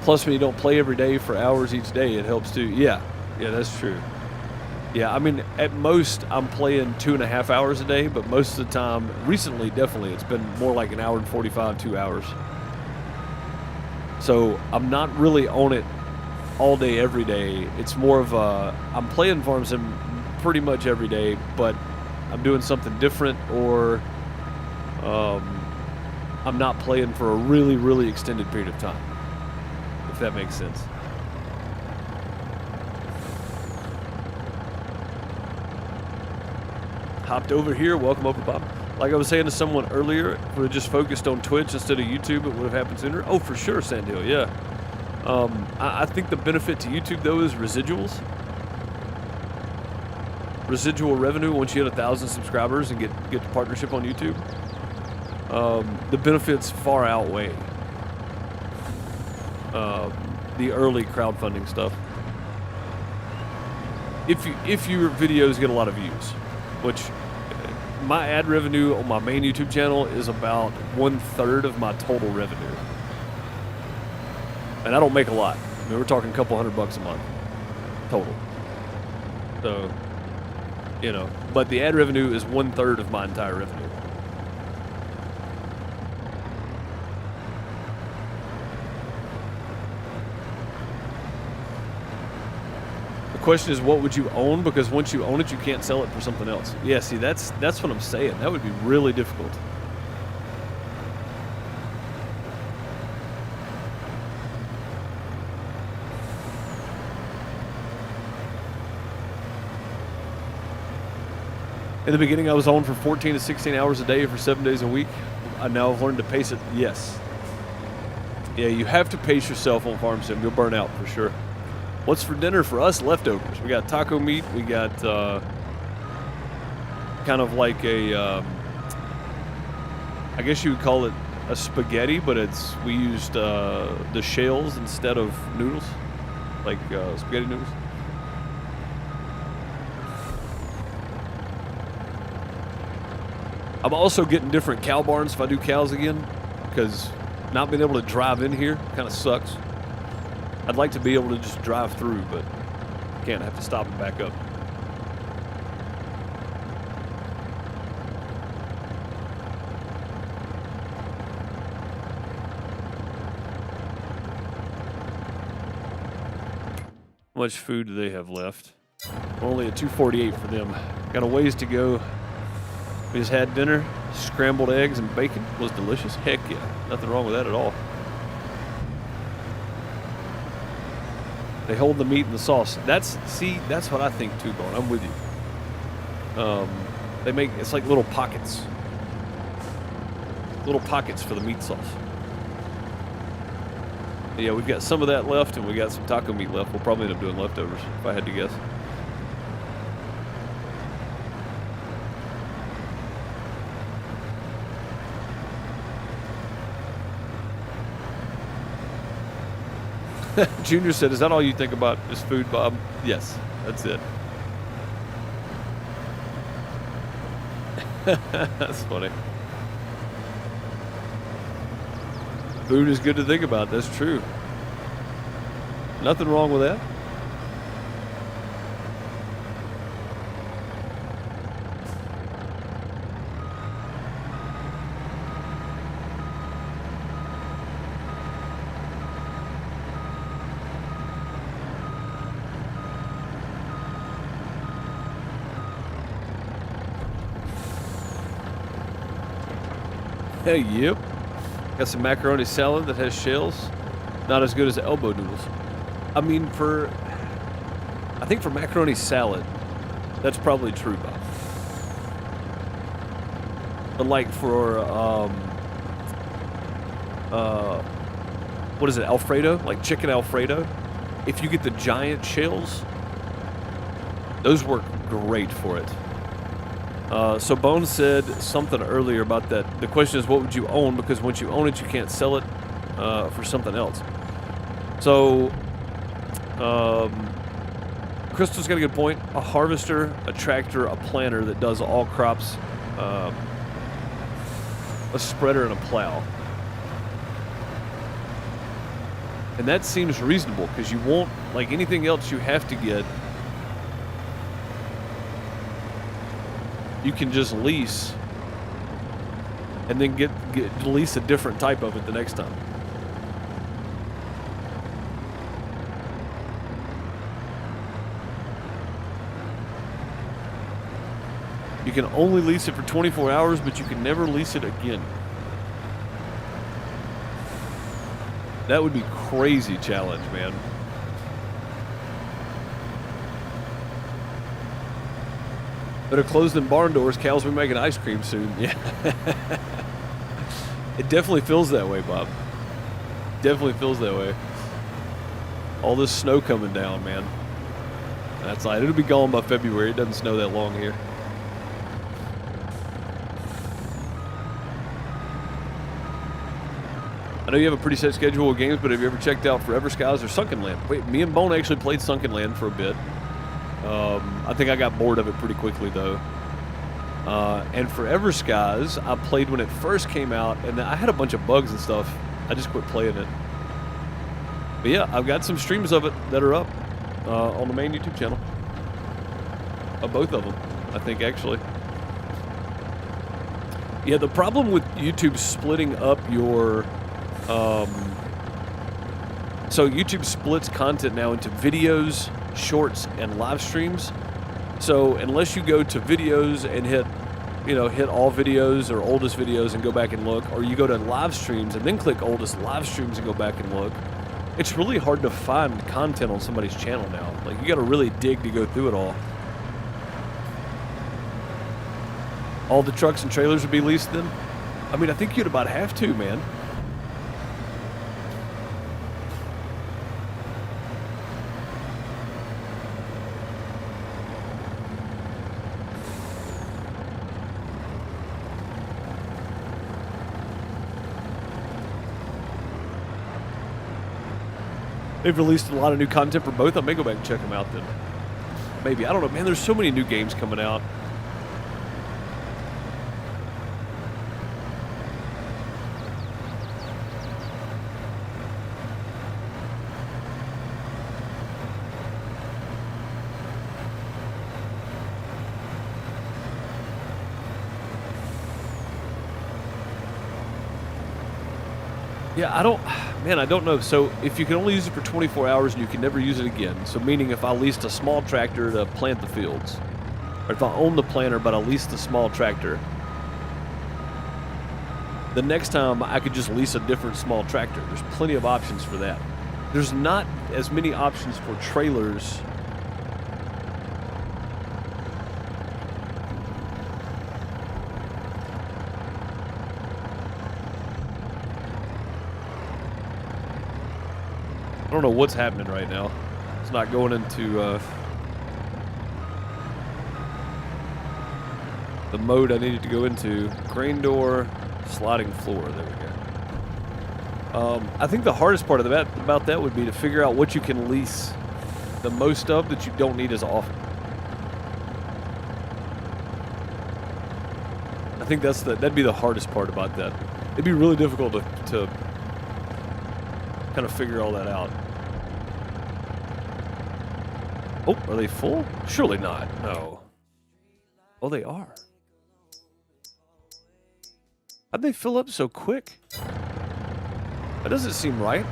Plus, when you don't play every day for hours each day, it helps too. Yeah, that's true. Yeah, I mean, at most, I'm playing 2.5 hours a day, but most of the time, recently, definitely, it's been more like 1 hour and 45, 2 hours. So I'm not really on it all day, every day. It's more of a, I'm playing Farm Sim pretty much every day, but I'm doing something different, or I'm not playing for a really, really extended period of time, if that makes sense. Hopped over here. Welcome over, Bob. Like I was saying to someone earlier, if we had just focused on Twitch instead of YouTube, it would have happened sooner. Oh, for sure, Sandhill, yeah. I think the benefit to YouTube, though, is residuals. Residual revenue once you hit 1,000 subscribers and get the partnership on YouTube. The benefits far outweigh the early crowdfunding stuff. If your videos get a lot of views, which my ad revenue on my main YouTube channel is about 1/3 of my total revenue. And I don't make a lot. I mean, we're talking a couple $100 a month total. So, you know, but the ad revenue is 1/3 of my entire revenue. The question is, what would you own? Because once you own it, you can't sell it for something else. Yeah, see, that's what I'm saying. That would be really difficult. In the beginning, I was on for 14 to 16 hours a day for 7 days a week. I now have learned to pace it. Yes. Yeah, you have to pace yourself on Farm Sim. You'll burn out for sure. What's for dinner for us? Leftovers. We got taco meat. We got kind of like a, I guess you would call it a spaghetti, but we used the shells instead of noodles, like spaghetti noodles. I'm also getting different cow barns if I do cows again, because not being able to drive in here kind of sucks. I'd like to be able to just drive through, but can't. Have to stop and back up. How much food do they have left? Only at 2:48 for them. Got a ways to go. We just had dinner. Scrambled eggs and bacon was delicious. Heck yeah. Nothing wrong with that at all. They hold the meat in the sauce. That's what I think too, Bone. I'm with you. They make, it's like little pockets. Little pockets for the meat sauce. Yeah, we've got some of that left, and we got some taco meat left. We'll probably end up doing leftovers, if I had to guess. Junior said, is that all you think about is food, Bob? Yes, that's it. That's funny. Food is good to think about. That's true. Nothing wrong with that. Hey, yep. Got some macaroni salad that has shells. Not as good as elbow noodles. I mean, I think for macaroni salad, that's probably true, Bob. But like for, what is it, Alfredo? Like chicken Alfredo? If you get the giant shells, those work great for it. So Bone said something earlier about that. The question is, what would you own? Because once you own it, you can't sell it for something else. So, Crystal's got a good point. A harvester, a tractor, a planter that does all crops, a spreader, and a plow. And that seems reasonable, because you won't, like anything else you have to get, you can just lease and then lease a different type of it the next time. You can only lease it for 24 hours, but you can never lease it again. That would be crazy challenge, man. Better close them barn doors. Cows will be making ice cream soon. Yeah. It definitely feels that way, Bob. Definitely feels that way. All this snow coming down, man. That's like, it'll be gone by February. It doesn't snow that long here. I know you have a pretty set schedule of games, but have you ever checked out Forever Skies or Sunken Land? Wait, me and Bone actually played Sunken Land for a bit. I think I got bored of it pretty quickly, though. And Forever Skies, I played when it first came out, and I had a bunch of bugs and stuff. I just quit playing it. But yeah, I've got some streams of it that are up on the main YouTube channel. Both of them, I think, actually. Yeah, the problem with YouTube splitting up your... so YouTube splits content now into videos, shorts, and live streams. So unless you go to videos and hit all videos or oldest videos and go back and look, or you go to live streams and then click oldest live streams and go back and look, it's really hard to find content on somebody's channel now. Like, you got to really dig to go through it all. All the trucks and trailers would be leased then? I mean, I think you'd about have to, man. They've released a lot of new content for both. I may go back and check them out then. Maybe. I don't know, man. There's so many new games coming out. Yeah, I don't know. So if you can only use it for 24 hours and you can never use it again, so meaning if I leased a small tractor to plant the fields, or if I own the planter but I leased the small tractor, the next time I could just lease a different small tractor. There's plenty of options for that. There's not as many options for trailers. I don't know what's happening right now. It's not going into the mode I needed to go into. Crane door, sliding floor. There we go. I think the hardest part of about that would be to figure out what you can lease the most of that you don't need as often. I think that'd be the hardest part about that. It'd be really difficult to kind of figure all that out. Oh, are they full? Surely not. No. Oh, they are. How'd they fill up so quick? That doesn't seem right.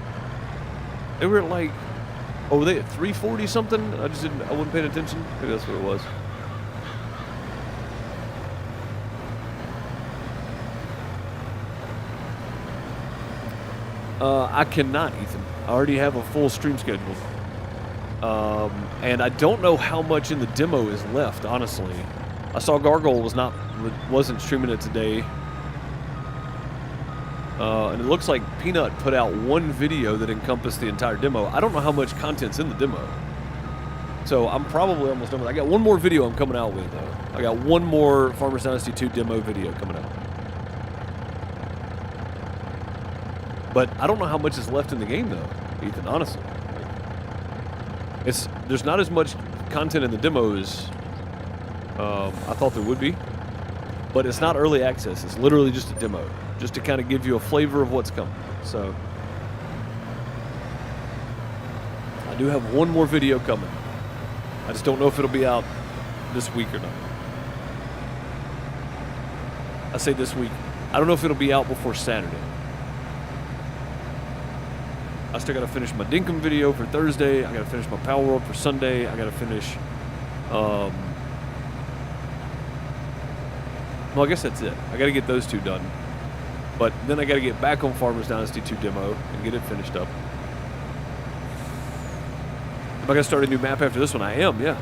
They were at like, oh, were they at 340 something? I wasn't paying attention. Maybe that's what it was. I cannot, Ethan. I already have a full stream schedule. And I don't know how much in the demo is left, honestly. I saw Gargoyle wasn't streaming it today. And it looks like Peanut put out one video that encompassed the entire demo. I don't know how much content's in the demo. So I'm probably almost done with it. I got one more video I'm coming out with, though. I got one more Farmers Dynasty 2 demo video coming out. But I don't know how much is left in the game, though, Ethan, honestly. There's not as much content in the demo as I thought there would be. But it's not early access. It's literally just a demo, just to kind of give you a flavor of what's coming. So I do have one more video coming. I just don't know if it'll be out this week or not. I say this week. I don't know if it'll be out before Saturday. I still got to finish my Dinkum video for Thursday. I got to finish my Power World for Sunday. I got to finish. Well, I guess that's it. I got to get those two done. But then I got to get back on Farmers Dynasty 2 demo and get it finished up. Am I going to start a new map after this one? I am, yeah.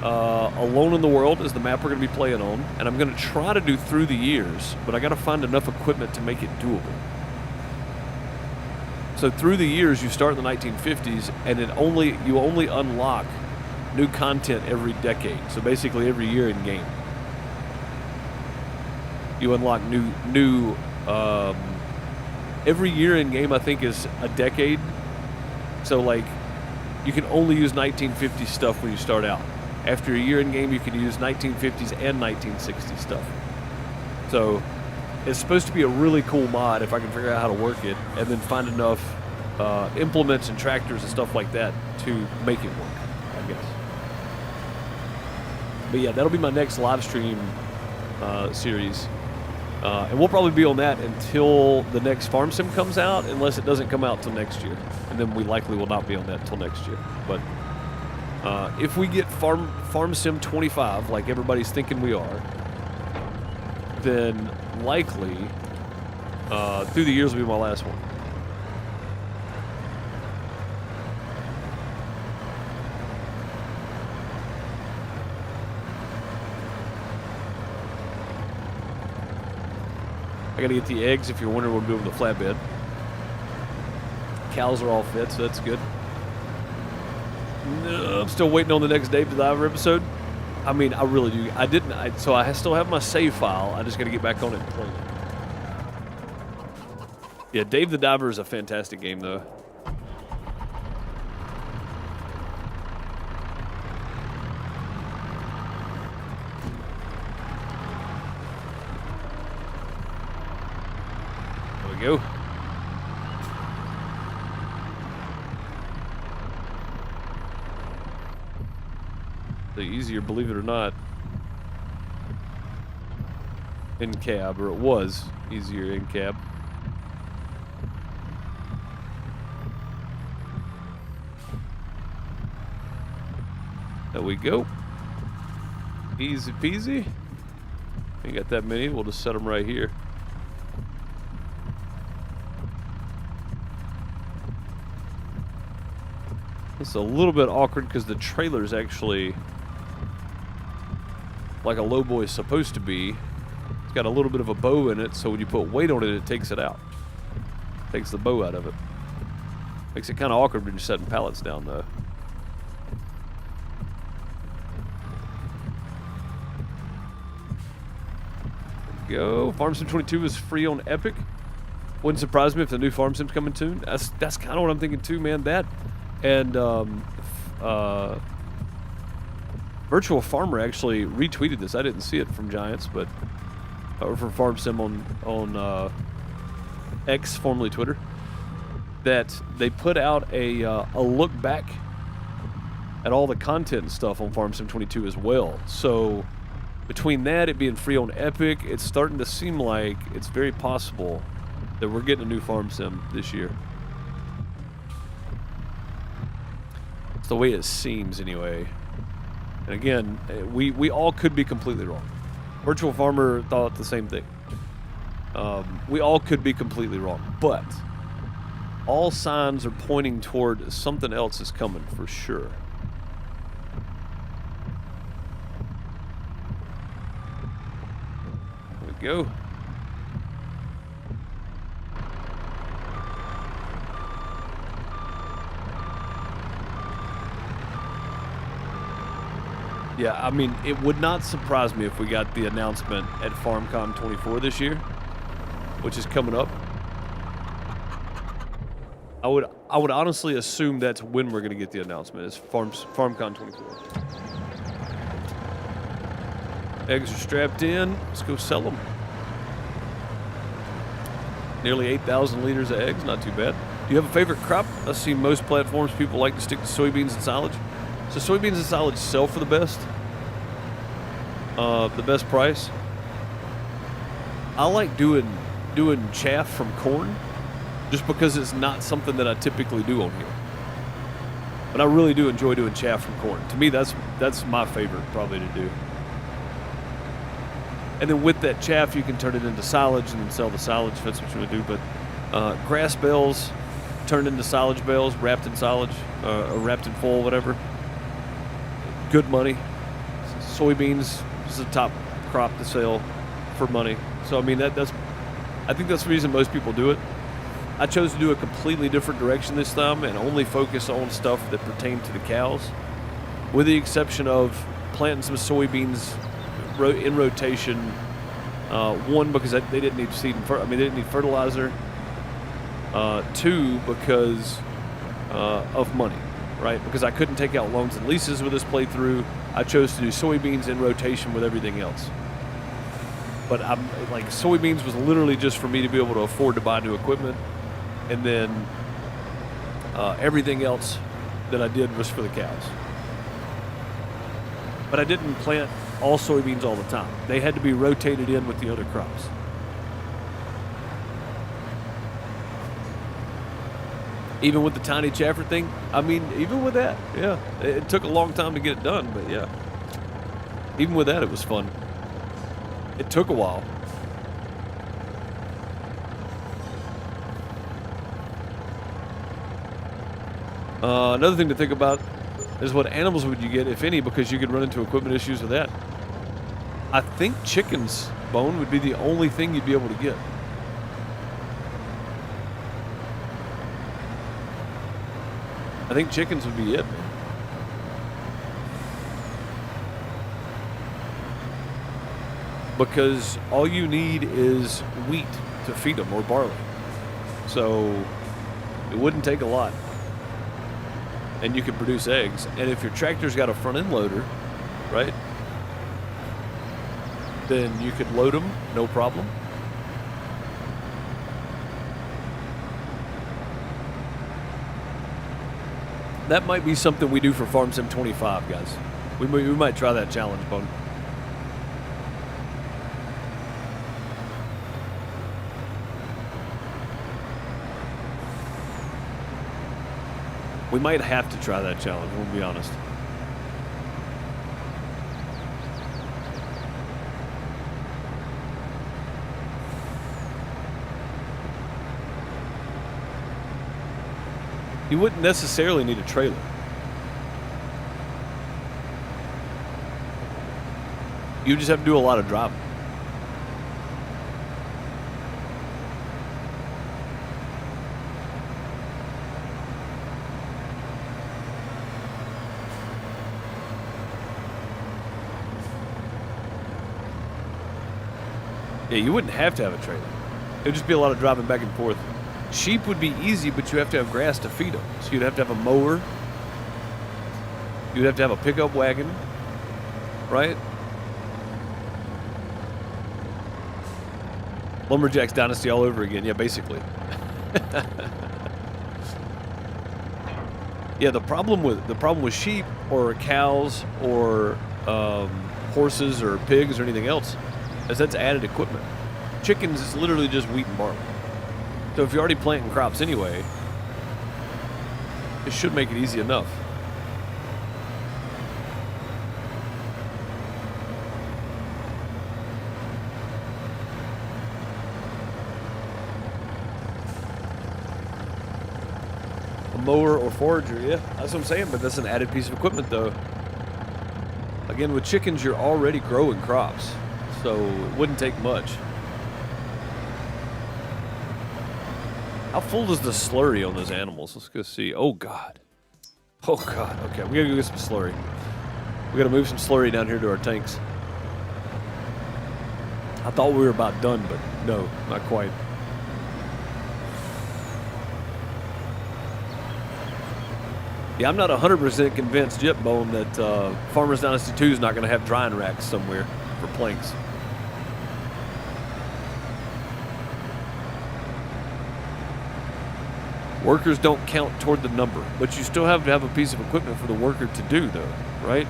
Alone in the World is the map we're going to be playing on, and I'm going to try to do Through the Years, but I got to find enough equipment to make it doable. So Through the Years, you start in the 1950s, and you only unlock new content every decade. So basically every year in game, you unlock new. Every year in game, I think, is a decade. So like, you can only use 1950s stuff when you start out. After a year in game, you can use 1950s and 1960s stuff. So it's supposed to be a really cool mod if I can figure out how to work it, and then find enough implements and tractors and stuff like that to make it work, I guess. But yeah, that'll be my next live stream series. And we'll probably be on that until the next Farm Sim comes out, unless it doesn't come out till next year. And then we likely will not be on that until next year. But if we get Farm Sim 25, like everybody's thinking we are, then likely Through the Years will be my last one. I gotta get the eggs if you're wondering what I'm doing with the flatbed. Cows are all fed, so that's good. No, I'm still waiting on the next Dave the Diver episode. I mean, I really do. So I still have my save file. I just gotta get back on it and play it. Yeah, Dave the Diver is a fantastic game, though. Go. The easier, believe it or not, in cab, or it was easier in cab. There we go. Easy peasy. Ain't got that many. We'll just set them right here. It's a little bit awkward because the trailer's actually like a lowboy is supposed to be. It's got a little bit of a bow in it, so when you put weight on it, it takes it out. Takes the bow out of it. Makes it kind of awkward when you're setting pallets down, though. There we go. Farm Sim 22 is free on Epic. Wouldn't surprise me if the new Farm Sim's coming soon. That's kind of what I'm thinking too, man. That and Virtual Farmer actually retweeted this. I didn't see it from Giants, but or from Farm Sim on X, formerly Twitter, that they put out a look back at all the content and stuff on Farm Sim 22 as well. So between that, it being free on Epic, it's starting to seem like it's very possible that we're getting a new Farm Sim this year. It's the way it seems, anyway. And again, we all could be completely wrong. Virtual Farmer thought the same thing. We all could be completely wrong, but all signs are pointing toward something else is coming for sure. There we go. Yeah, I mean, it would not surprise me if we got the announcement at FarmCon 24 this year, which is coming up. I would honestly assume that's when we're going to get the announcement, is FarmCon 24. Eggs are strapped in. Let's go sell them. Nearly 8,000 liters of eggs, not too bad. Do you have a favorite crop? I see most platforms people like to stick to soybeans and silage. So soybeans and silage sell for the best price. I like doing chaff from corn, just because it's not something that I typically do on here. But I really do enjoy doing chaff from corn. To me, that's my favorite probably to do. And then with that chaff, you can turn it into silage and then sell the silage if that's what you want to do. But grass bales turned into silage bales, wrapped in silage, or wrapped in foil, whatever. Good money. soybeans is the top crop to sell for money. So I mean I think that's the reason most people do it. I chose to do a completely different direction this time and only focus on stuff that pertain to the cows, with the exception of planting some soybeans in rotation. One, because they didn't need seed and they didn't need fertilizer. Two, because of money, right? Because I couldn't take out loans and leases with this playthrough. I chose to do soybeans in rotation with everything else. But soybeans was literally just for me to be able to afford to buy new equipment, and then everything else that I did was for the cows. But I didn't plant all soybeans all the time. They had to be rotated in with the other crops. Even with the tiny chaffer thing, I mean, even with that, yeah. It took a long time to get it done, but yeah. Even with that, it was fun. It took a while. Another thing to think about is what animals would you get, if any, because you could run into equipment issues with that. I think chickens, Bone, would be the only thing you'd be able to get. I think chickens would be it, man. Because all you need is wheat to feed them, or barley. So it wouldn't take a lot. And you could produce eggs. And if your tractor's got a front end loader, right, then you could load them, no problem. That might be something we do for Farm Sim 25, guys. We might try that challenge, Bone. We might have to try that challenge, we'll be honest. You wouldn't necessarily need a trailer. You just have to do a lot of driving. Yeah, you wouldn't have to have a trailer. It would just be a lot of driving back and forth. Sheep would be easy, but you have to have grass to feed them. So you'd have to have a mower. You'd have to have a pickup wagon, right? Lumberjack's Dynasty all over again. Yeah, basically. Yeah, the problem with sheep or cows or horses or pigs or anything else is that's added equipment. Chickens is literally just wheat and barley. So if you're already planting crops anyway, it should make it easy enough. A mower or forager, yeah, that's what I'm saying, but that's an added piece of equipment though. Again, with chickens, you're already growing crops, so it wouldn't take much. How full is the slurry on those animals? Let's go see. Oh, God. Oh, God. Okay, we gotta go get some slurry. We gotta move some slurry down here to our tanks. I thought we were about done, but no, not quite. Yeah, I'm not 100% convinced yet, Bone, that Farmers Dynasty 2 is not going to have drying racks somewhere for planks. Workers don't count toward the number, but you still have to have a piece of equipment for the worker to do, though, right?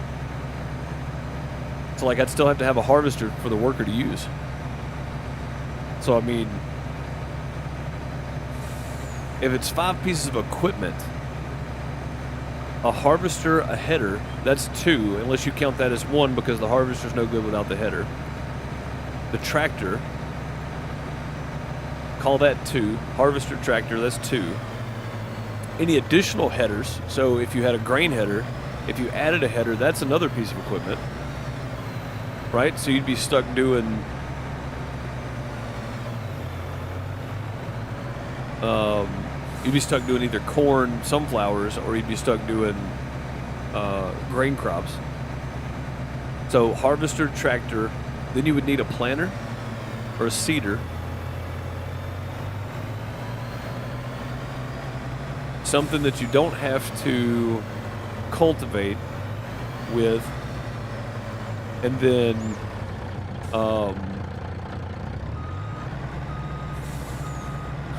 So, like, I'd still have to have a harvester for the worker to use. So, I mean, if it's 5 pieces of equipment, a harvester, a header, that's 2, unless you count that as 1 because the harvester's no good without the header. The tractor, call that 2. Harvester, tractor, that's 2. Any additional headers, so if you had a grain header, if you added a header, that's another piece of equipment. right? So you'd be stuck doing either corn, sunflowers, or you'd be stuck doing grain crops. So harvester, tractor, then you would need a planter or a seeder. Something that you don't have to cultivate with, and then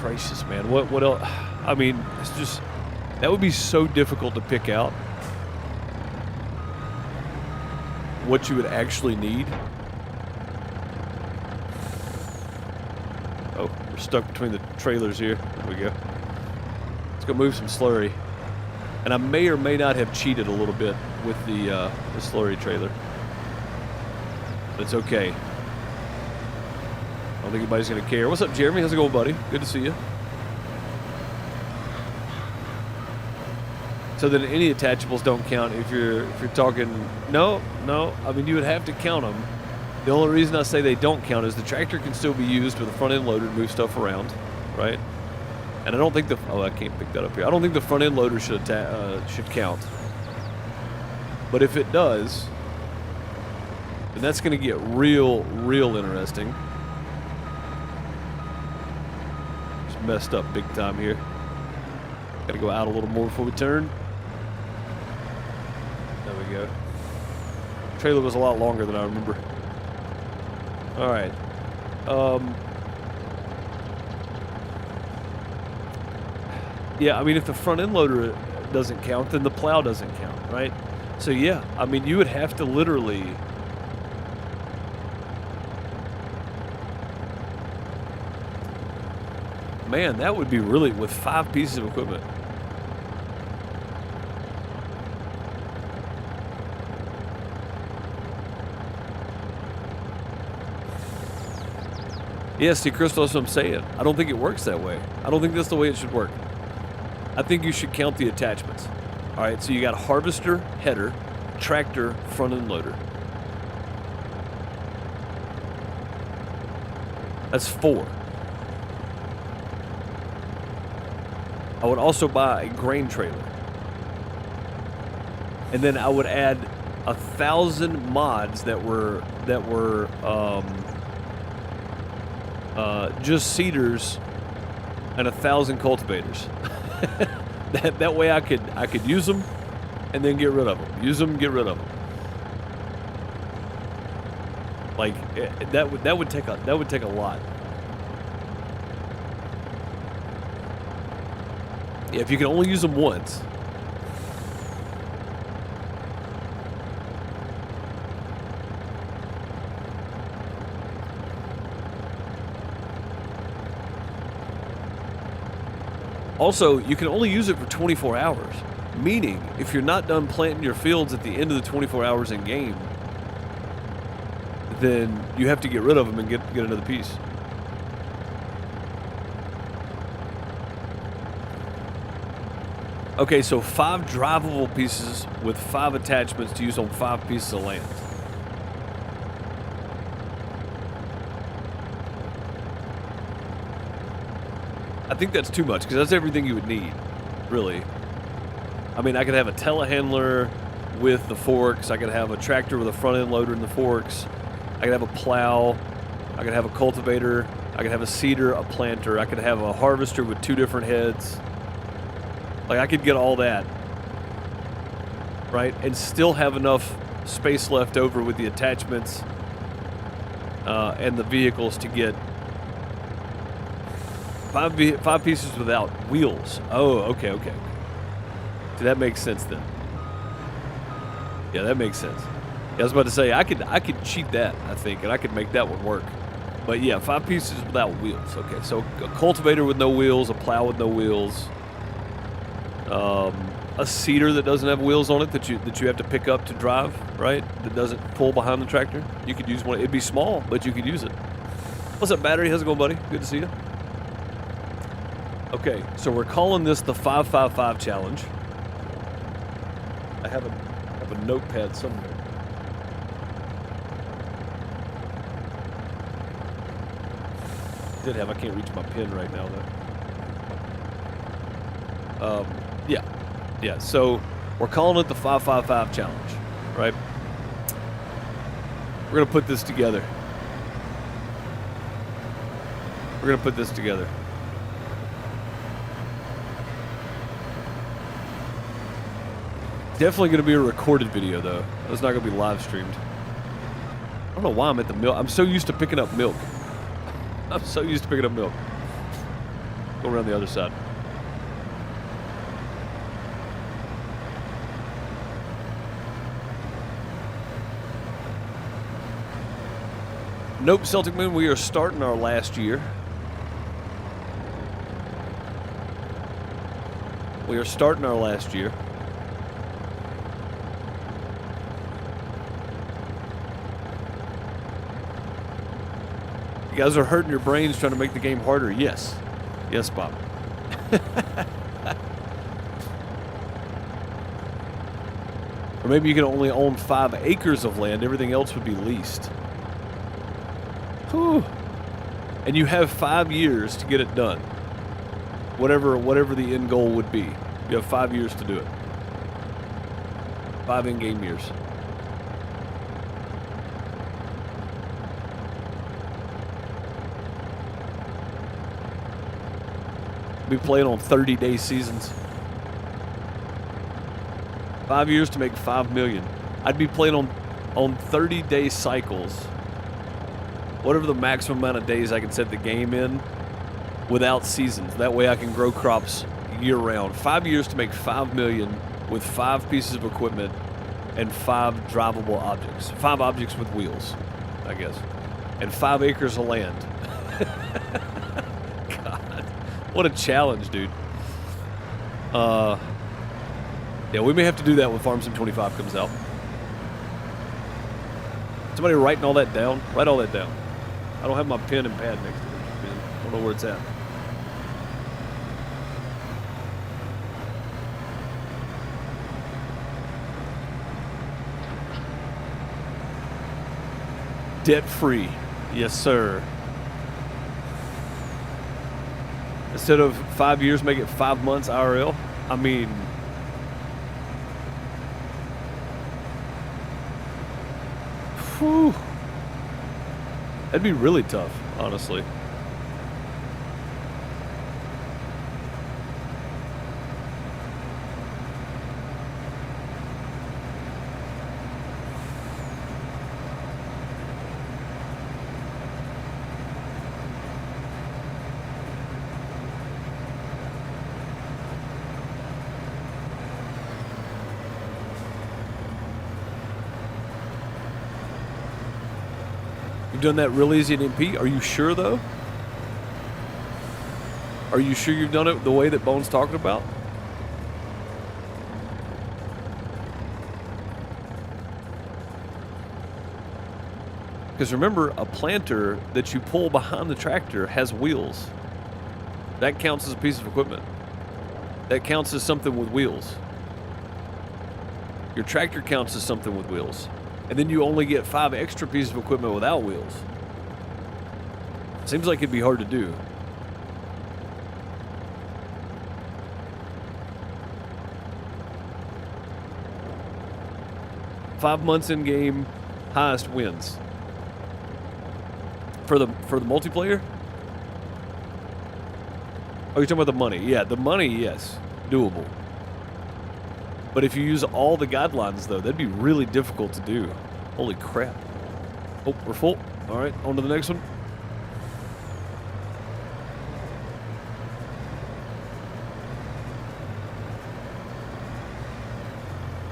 gracious, man, what else? I mean, it's just, that would be so difficult to pick out what you would actually need. Oh, we're stuck between the trailers here. There we go. Let's go move some slurry. And I may or may not have cheated a little bit with the slurry trailer. But it's okay. I don't think anybody's going to care. What's up, Jeremy? How's it going, buddy? Good to see you. So then any attachables don't count if you're talking... No. I mean, you would have to count them. The only reason I say they don't count is the tractor can still be used with a front-end loader to move stuff around, right? And I don't think I can't pick that up here. I don't think the front-end loader should count. But if it does, then that's going to get real interesting. Just messed up big time here. Got to go out a little more before we turn. There we go. Trailer was a lot longer than I remember. All right. Yeah, I mean, if the front end loader doesn't count, then the plow doesn't count, right? So yeah, I mean, you would have to literally... Man, that would be really, with 5 pieces of equipment. Yeah, see, Crystal, that's what I'm saying. I don't think it works that way. I don't think that's the way it should work. I think you should count the attachments. All right, so you got harvester, header, tractor, front end loader. That's 4. I would also buy a grain trailer. And then I would add 1,000 mods that were just seeders and 1,000 cultivators. that way I could use them and then get rid of them. Use them, get rid of them. Like that would take a lot. Yeah, if you can only use them once. Also, you can only use it for 24 hours. Meaning, if you're not done planting your fields at the end of the 24 hours in game, then you have to get rid of them and get another piece. Okay, so 5 drivable pieces with 5 attachments to use on 5 pieces of land. I think that's too much, because that's everything you would need, really. I mean, I could have a telehandler with the forks. I could have a tractor with a front-end loader and the forks. I could have a plow. I could have a cultivator. I could have a seeder, a planter. I could have a harvester with 2 different heads. Like, I could get all that, right? And still have enough space left over with the attachments and the vehicles to get 5 pieces without wheels. Oh, okay. So that makes sense then. Yeah, that makes sense. Yeah, I was about to say, I could cheat that, I think, and I could make that one work. But yeah, 5 pieces without wheels. Okay, so a cultivator with no wheels, a plow with no wheels, a seeder that doesn't have wheels on it that you have to pick up to drive, right? That doesn't pull behind the tractor. You could use one. It'd be small, but you could use it. What's up, Battery? How's it going, buddy? Good to see you. Okay, so we're calling this the 555 challenge. I have a notepad somewhere. did have. I can't reach my pen right now, though. Yeah. Yeah, so we're calling it the 555 challenge, right? We're going to put this together. We're going to put this together. Definitely going to be a recorded video, though. It's not going to be live streamed. I don't know why I'm at the milk. I'm so used to picking up milk. I'm so used to picking up milk. Go around the other side. Nope, Celtic Moon, we are starting our last year. We are starting our last year. You guys are hurting your brains trying to make the game harder. Yes. Yes, Bob. Or maybe you can only own 5 acres of land. Everything else would be leased. Whew. And you have 5 years to get it done. Whatever the end goal would be. You have 5 years to do it. 5 in-game years. Be playing on 30-day seasons. 5 years to make 5 million. I'd be playing on 30-day cycles. Whatever the maximum amount of days I can set the game in without seasons. That way I can grow crops year-round. 5 years to make 5 million with 5 pieces of equipment and 5 drivable objects. 5 objects with wheels, I guess. And 5 acres of land. God, what a challenge, dude. Yeah, we may have to do that when Farm Sim 25 comes out. Somebody writing all that down? Write all that down. I don't have my pen and pad next to me. I don't know where it's at. Debt free. Yes, sir. Instead of 5 years, make it 5 months IRL. I mean, whew. That'd be really tough, honestly. Done that real easy in MP? Are you sure, though? Are you sure you've done it the way that Bone's talking about? Because remember, a planter that you pull behind the tractor has wheels. That counts as a piece of equipment. That counts as something with wheels. Your tractor counts as something with wheels. And then you only get 5 extra pieces of equipment without wheels. Seems like it'd be hard to do. Five months in game, highest wins. For the multiplayer? Oh, you're talking about the money? Yeah, the money, yes, doable. But if you use all the guidelines, though, that'd be really difficult to do. Holy crap. Oh, we're full. All right, on to the next one.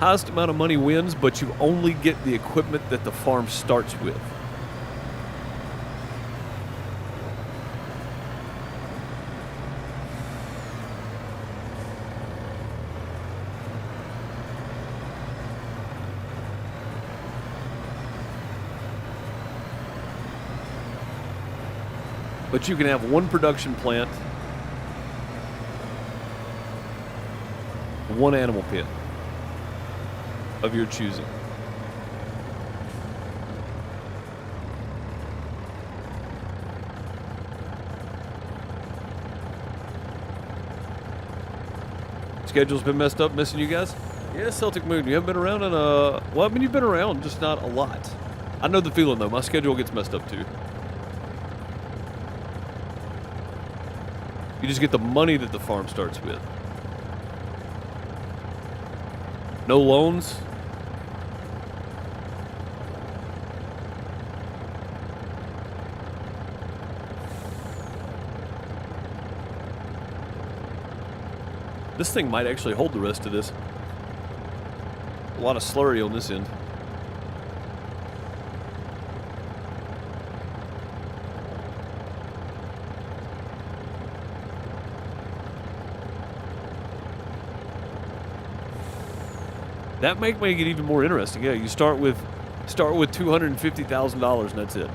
Highest amount of money wins, but you only get the equipment that the farm starts with. But you can have one production plant, one animal pit of your choosing. Schedule's been messed up, missing you guys. Yeah, Celtic Moon, you haven't been around in well, I mean, you've been around, just not a lot. I know the feeling, though. My schedule gets messed up, too. You just get the money that the farm starts with. No loans. This thing might actually hold the rest of this. A lot of slurry on this end. That might make it even more interesting. Yeah, you start with $250,000 and that's it.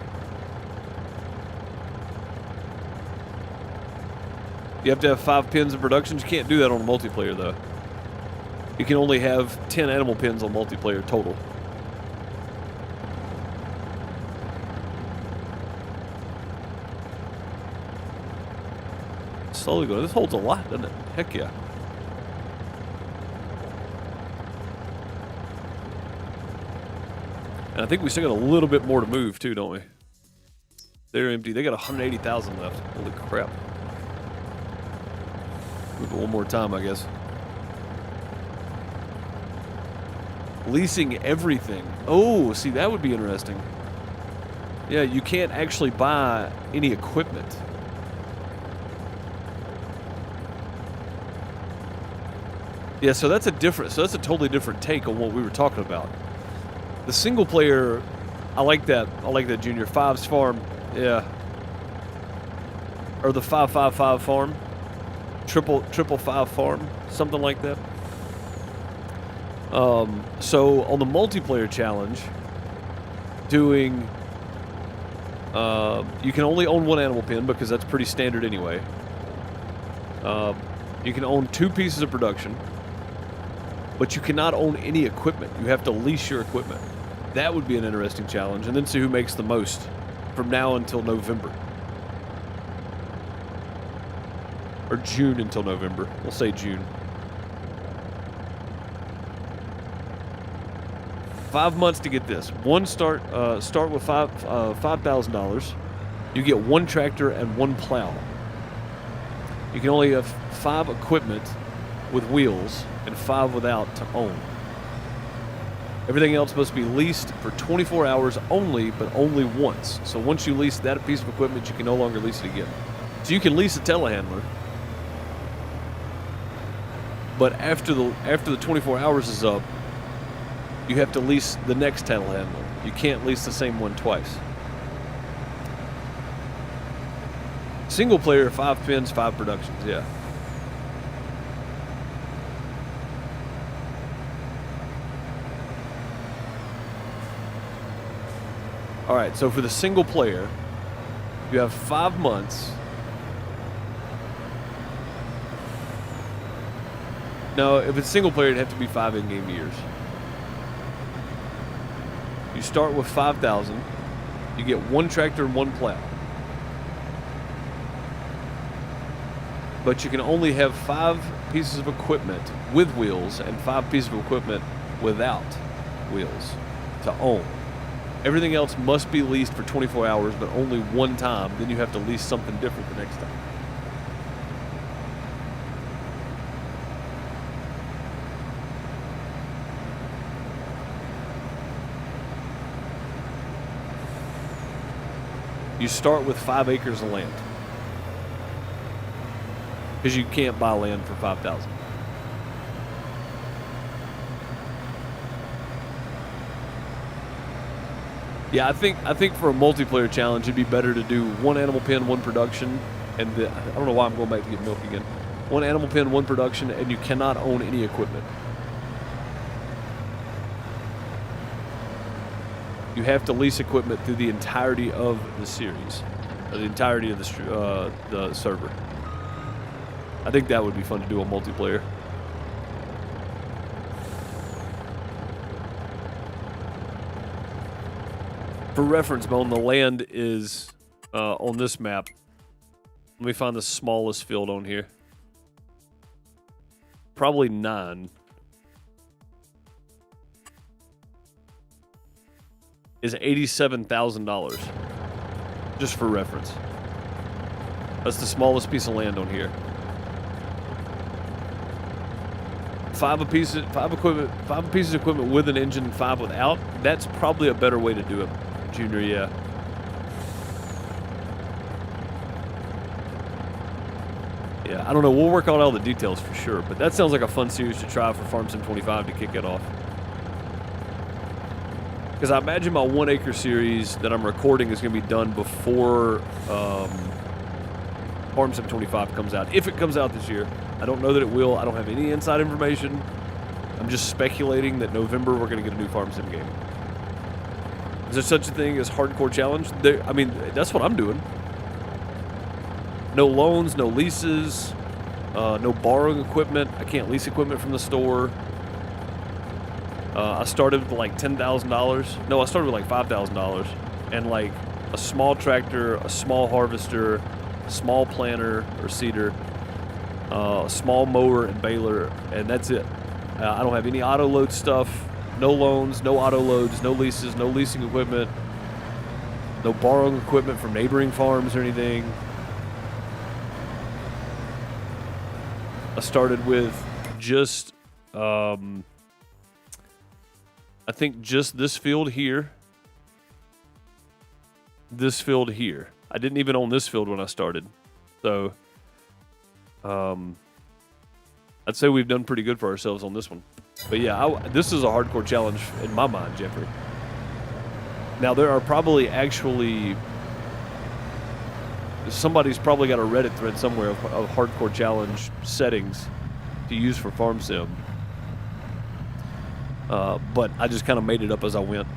You have to have 5 pins in production. You can't do that on a multiplayer, though. You can only have 10 animal pins on multiplayer total. Slowly going. This holds a lot, doesn't it? Heck yeah. And I think we still got a little bit more to move, too, don't we? They're empty. They got 180,000 left. Holy crap. Move it one more time, I guess. Leasing everything. Oh, see, that would be interesting. Yeah, you can't actually buy any equipment. Yeah, so that's a totally different take on what we were talking about. The single player, I like that. I like that, Junior. 5's farm, yeah. Or the 555 farm. Triple 5 farm, something like that. So on the multiplayer challenge, doing, you can only own 1 animal pin because that's pretty standard anyway. You can own 2 pieces of production, but you cannot own any equipment. You have to lease your equipment. That would be an interesting challenge, and then see who makes the most from now until November. Or June until November. We'll say June. 5 months to get this. Start with $5,000. You get 1 tractor and 1 plow. You can only have 5 equipment with wheels and 5 without to own. Everything else must be leased for 24 hours only, but only once. So once you lease that piece of equipment, you can no longer lease it again. So you can lease a telehandler. But after the 24 hours is up, you have to lease the next telehandler. You can't lease the same one twice. Single player, 5 pins, 5 productions, yeah. All right, so for the single player, you have 5 months. No, if it's single player, it'd have to be 5 in-game years. You start with 5,000. You get 1 tractor and 1 plow. But you can only have 5 pieces of equipment with wheels and 5 pieces of equipment without wheels to own. Everything else must be leased for 24 hours, but only 1 time. Then you have to lease something different the next time. You start with 5 acres of land. Because you can't buy land for 5,000. Yeah, I think for a multiplayer challenge, it'd be better to do 1 animal pen, 1 production, and I don't know why I'm going back to get milk again. 1 animal pen, 1 production, and you cannot own any equipment. You have to lease equipment through the entirety of the series, or the entirety of the server. I think that would be fun to do on multiplayer. For reference, Bone, the land is on this map. Let me find the smallest field on here. probably 9, is $87,000. Just for reference. That's the smallest piece of land on here. 5 pieces of equipment with an engine, 5 without. That's probably a better way to do it, Junior. Yeah. Yeah, I don't know. We'll work out all the details for sure, but that sounds like a fun series to try for Farm Sim 25 to kick it off. Because I imagine my 1 acre series that I'm recording is going to be done before Farm Sim 25 comes out. If it comes out this year. I don't know that it will. I don't have any inside information. I'm just speculating that November we're going to get a new Farm Sim game. Is there such a thing as hardcore challenge? I mean, that's what I'm doing. No loans, no leases, no borrowing equipment. I can't lease equipment from the store. I started with like $10,000. No, I started with like $5,000. And like a small tractor, a small harvester, a small planter or seeder, a small mower and baler, and that's it. I don't have any auto load stuff, no loans, no auto loads, no leases, no leasing equipment, no borrowing equipment from neighboring farms or anything. I started with just, I think just this field here, this field here. I didn't even own this field when I started, so I'd say we've done pretty good for ourselves on this one. But yeah, this is a hardcore challenge in my mind, Jeffrey. Now, there are probably actually... somebody's probably got a Reddit thread somewhere of hardcore challenge settings to use for Farm Sim. But I just kind of made it up as I went.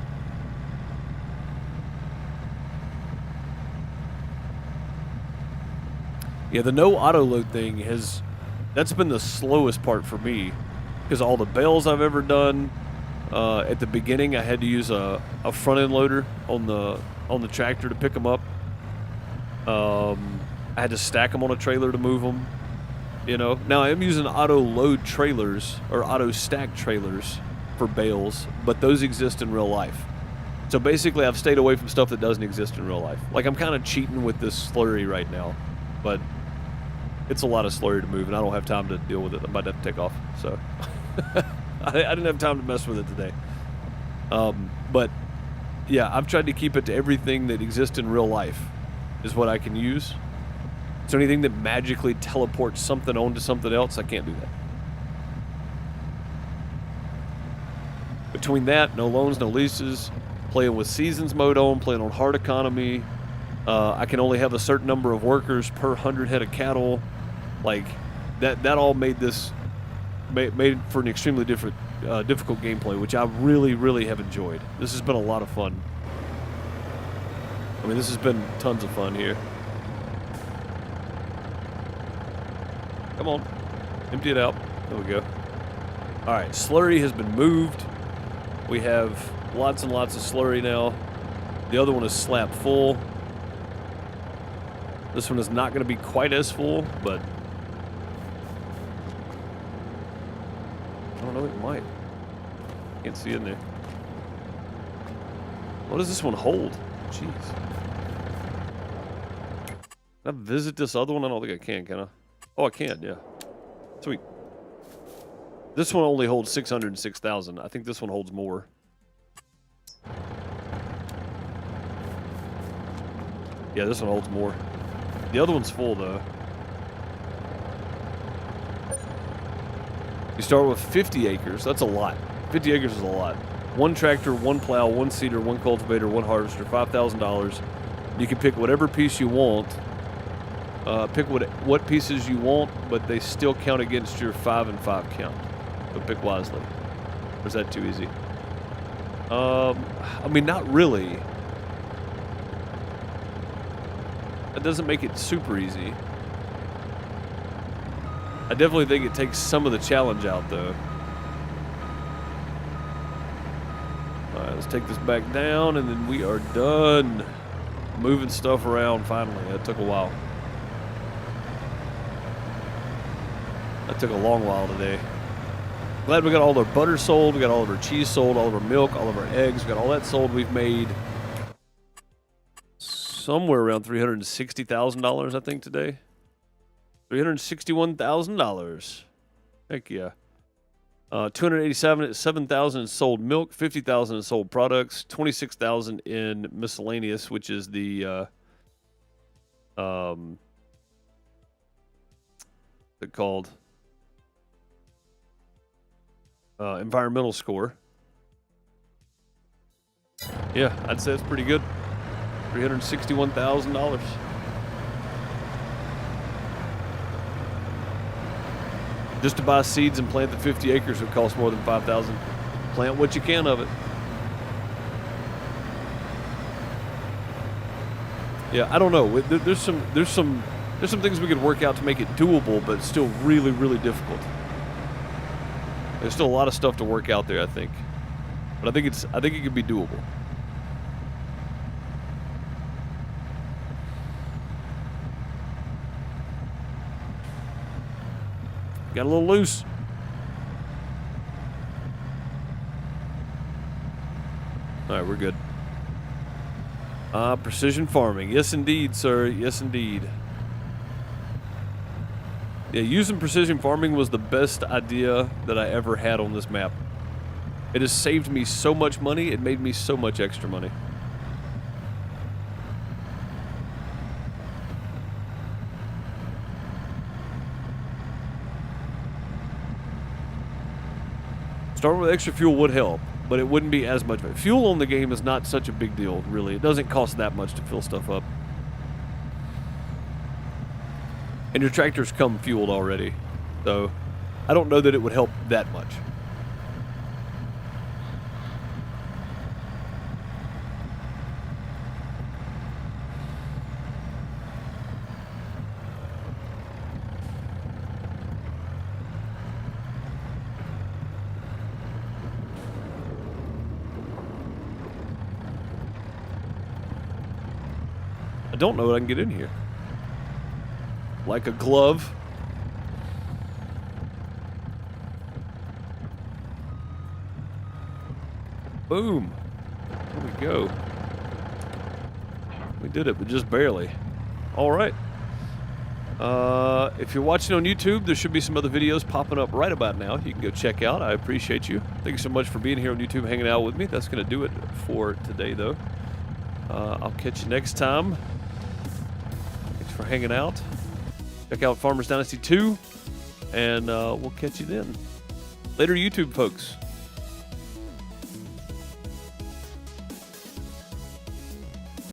Yeah, the no auto load thing that's been the slowest part for me, because all the bales I've ever done, at the beginning I had to use a front end loader on the tractor to pick them up. I had to stack them on a trailer to move them, you know. Now I am using auto load trailers or auto stack trailers for bales, but those exist in real life. So basically I've stayed away from stuff that doesn't exist in real life. Like, I'm kind of cheating with this slurry right now, but it's a lot of slurry to move, and I don't have time to deal with it. I'm about to have to take off, so I didn't have time to mess with it today. But yeah, I've tried to keep it to everything that exists in real life is what I can use. So anything that magically teleports something onto something else, I can't do that. Between that, no loans, no leases, playing with seasons mode on, playing on hard economy, I can only have a certain number of workers per 100 head of cattle. Like, that all made for an extremely difficult gameplay, which I really, really have enjoyed. This has been a lot of fun. I mean, this has been tons of fun here. Come on. Empty it out. There we go. Alright, slurry has been moved. We have lots and lots of slurry now. The other one is slap full. This one is not going to be quite as full, but I don't know, it might. Can't see in there. What does this one hold? Jeez. Can I visit this other one? I don't think I can I? Oh, I can, yeah. Sweet. This one only holds 606,000. I think this one holds more. Yeah, this one holds more. The other one's full, though. You start with 50 acres. That's a lot. 50 acres is a lot. 1 tractor, 1 plow, 1 seeder, 1 cultivator, 1 harvester, $5,000. You can pick whatever piece you want. Pick what pieces you want, but they still count against your 5 and 5 count. So pick wisely. Or is that too easy? I mean, not really. That doesn't make it super easy. I definitely think it takes some of the challenge out, though. Alright, let's take this back down, and then we are done moving stuff around finally. That took a while. That took a long while today. Glad we got all our butter sold, we got all of our cheese sold, all of our milk, all of our eggs, we got all that sold. We've made somewhere around $360,000, I think, today. $361,000. Heck yeah. 7,000 in sold milk, 50,000 in sold products, 26,000 in miscellaneous, which is the what's it called? Environmental score. Yeah, I'd say it's pretty good. $361,000. Just to buy seeds and plant the 50 acres would cost more than $5,000. Plant what you can of it. Yeah, I don't know. There's some things we could work out to make it doable, but still really, really difficult. There's still a lot of stuff to work out there, I think. But I think it could be doable. Got a little loose. All right, we're good. Precision farming. Yes, indeed, sir. Yes, indeed. Yeah, using precision farming was the best idea that I ever had on this map. It has saved me so much money. It made me so much extra money. Starting with extra fuel would help, but it wouldn't be as much. Fuel on the game is not such a big deal, really. It doesn't cost that much to fill stuff up. And your tractors come fueled already, so I don't know that it would help that much. I don't know what I can get in here. Like a glove. Boom. There we go. We did it, but just barely. All right. If you're watching on YouTube, there should be some other videos popping up right about now. You can go check out. I appreciate you. Thank you so much for being here on YouTube, hanging out with me. That's going to do it for today, though. I'll catch you next time. Thanks for hanging out. Check out Farmers Dynasty 2, and we'll catch you then. Later, YouTube folks.